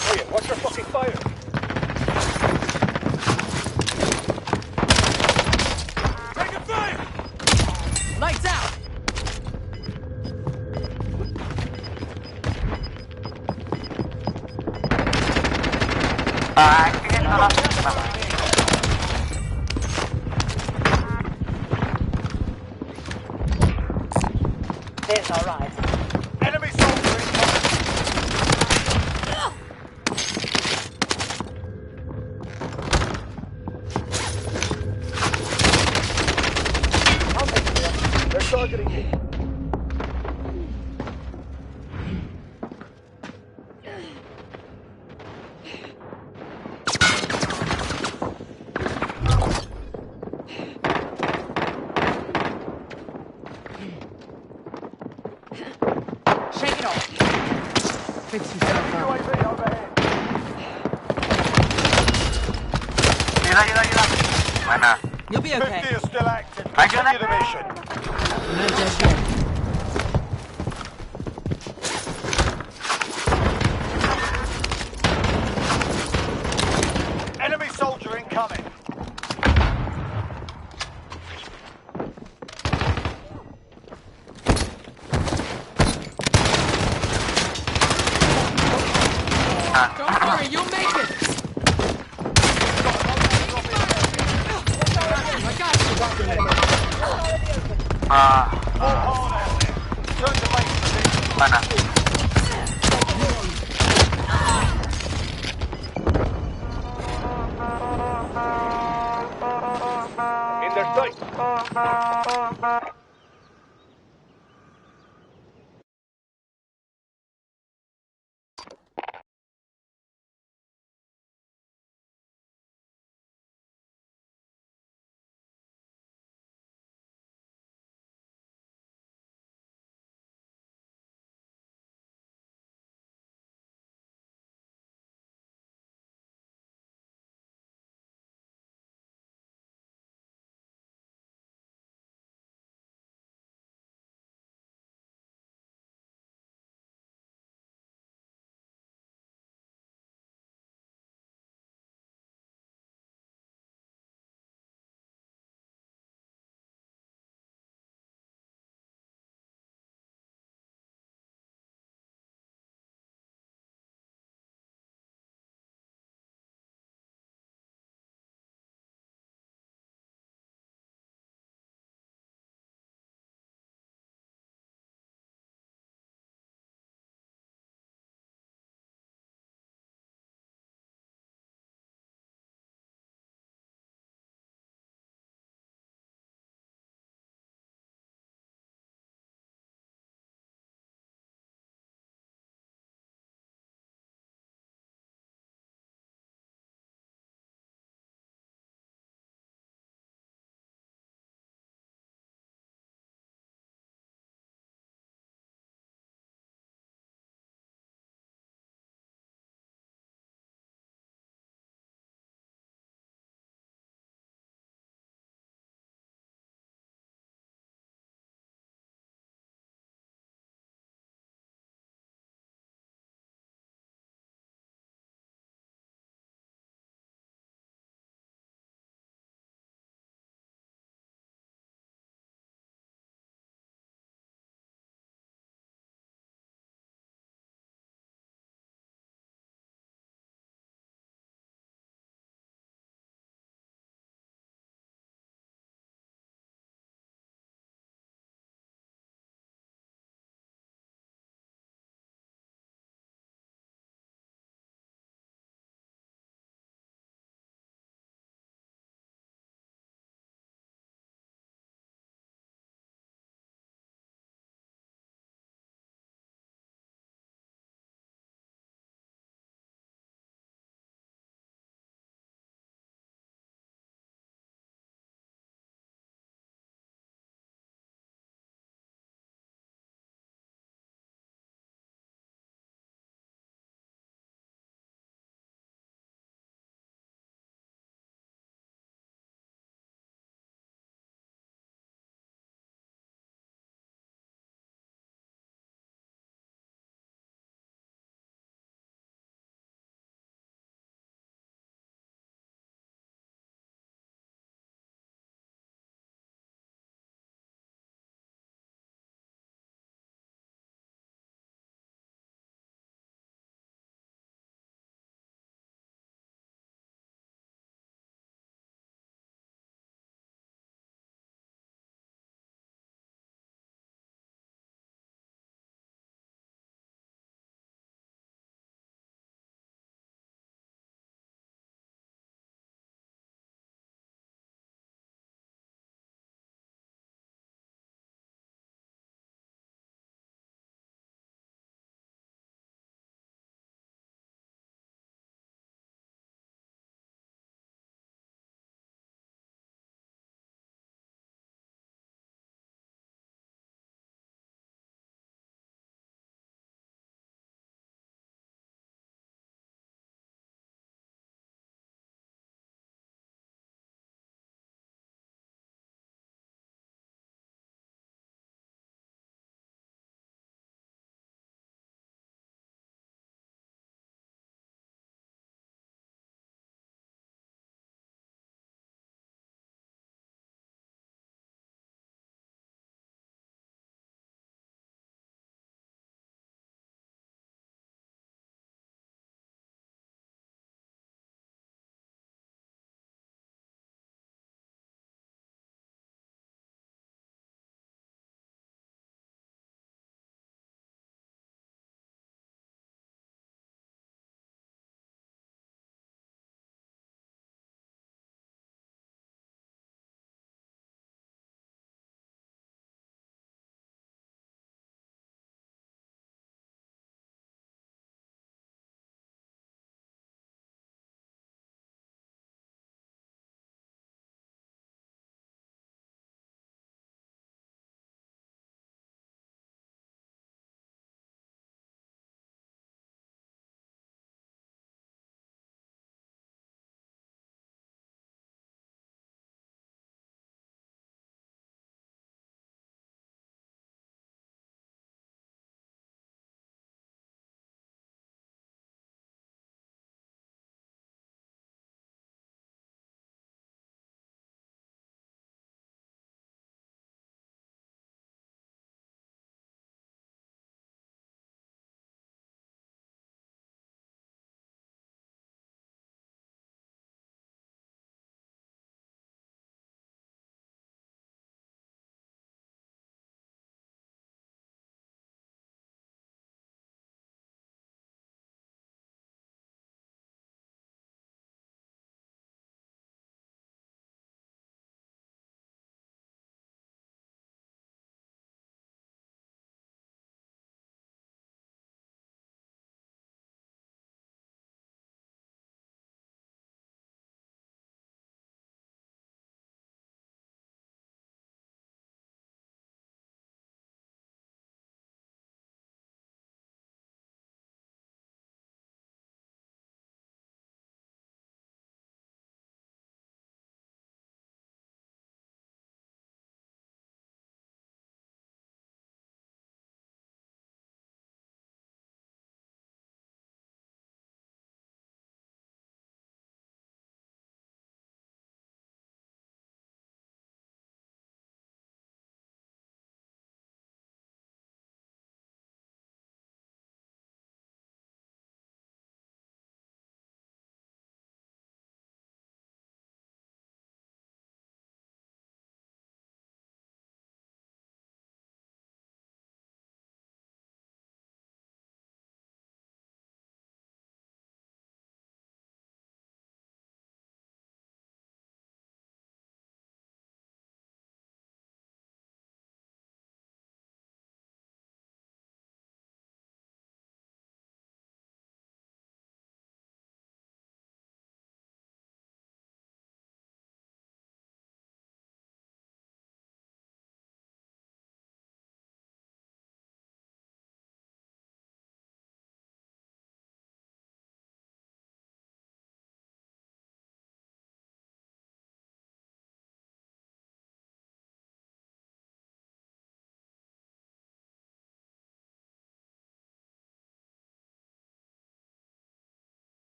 Oh yeah, watch your fucking fire. Taking fire! Lights out. There's all right. Enemy soldier incoming. I'll take it. They're targeting me. Shake it off. Fix yourself up. UAV overhead. Gila. Mana? You'll be okay. 50 is still active. Thank you, Continue the mission. You're not dead yet. Enemy soldier incoming. Don't worry, you'll make it. I got you.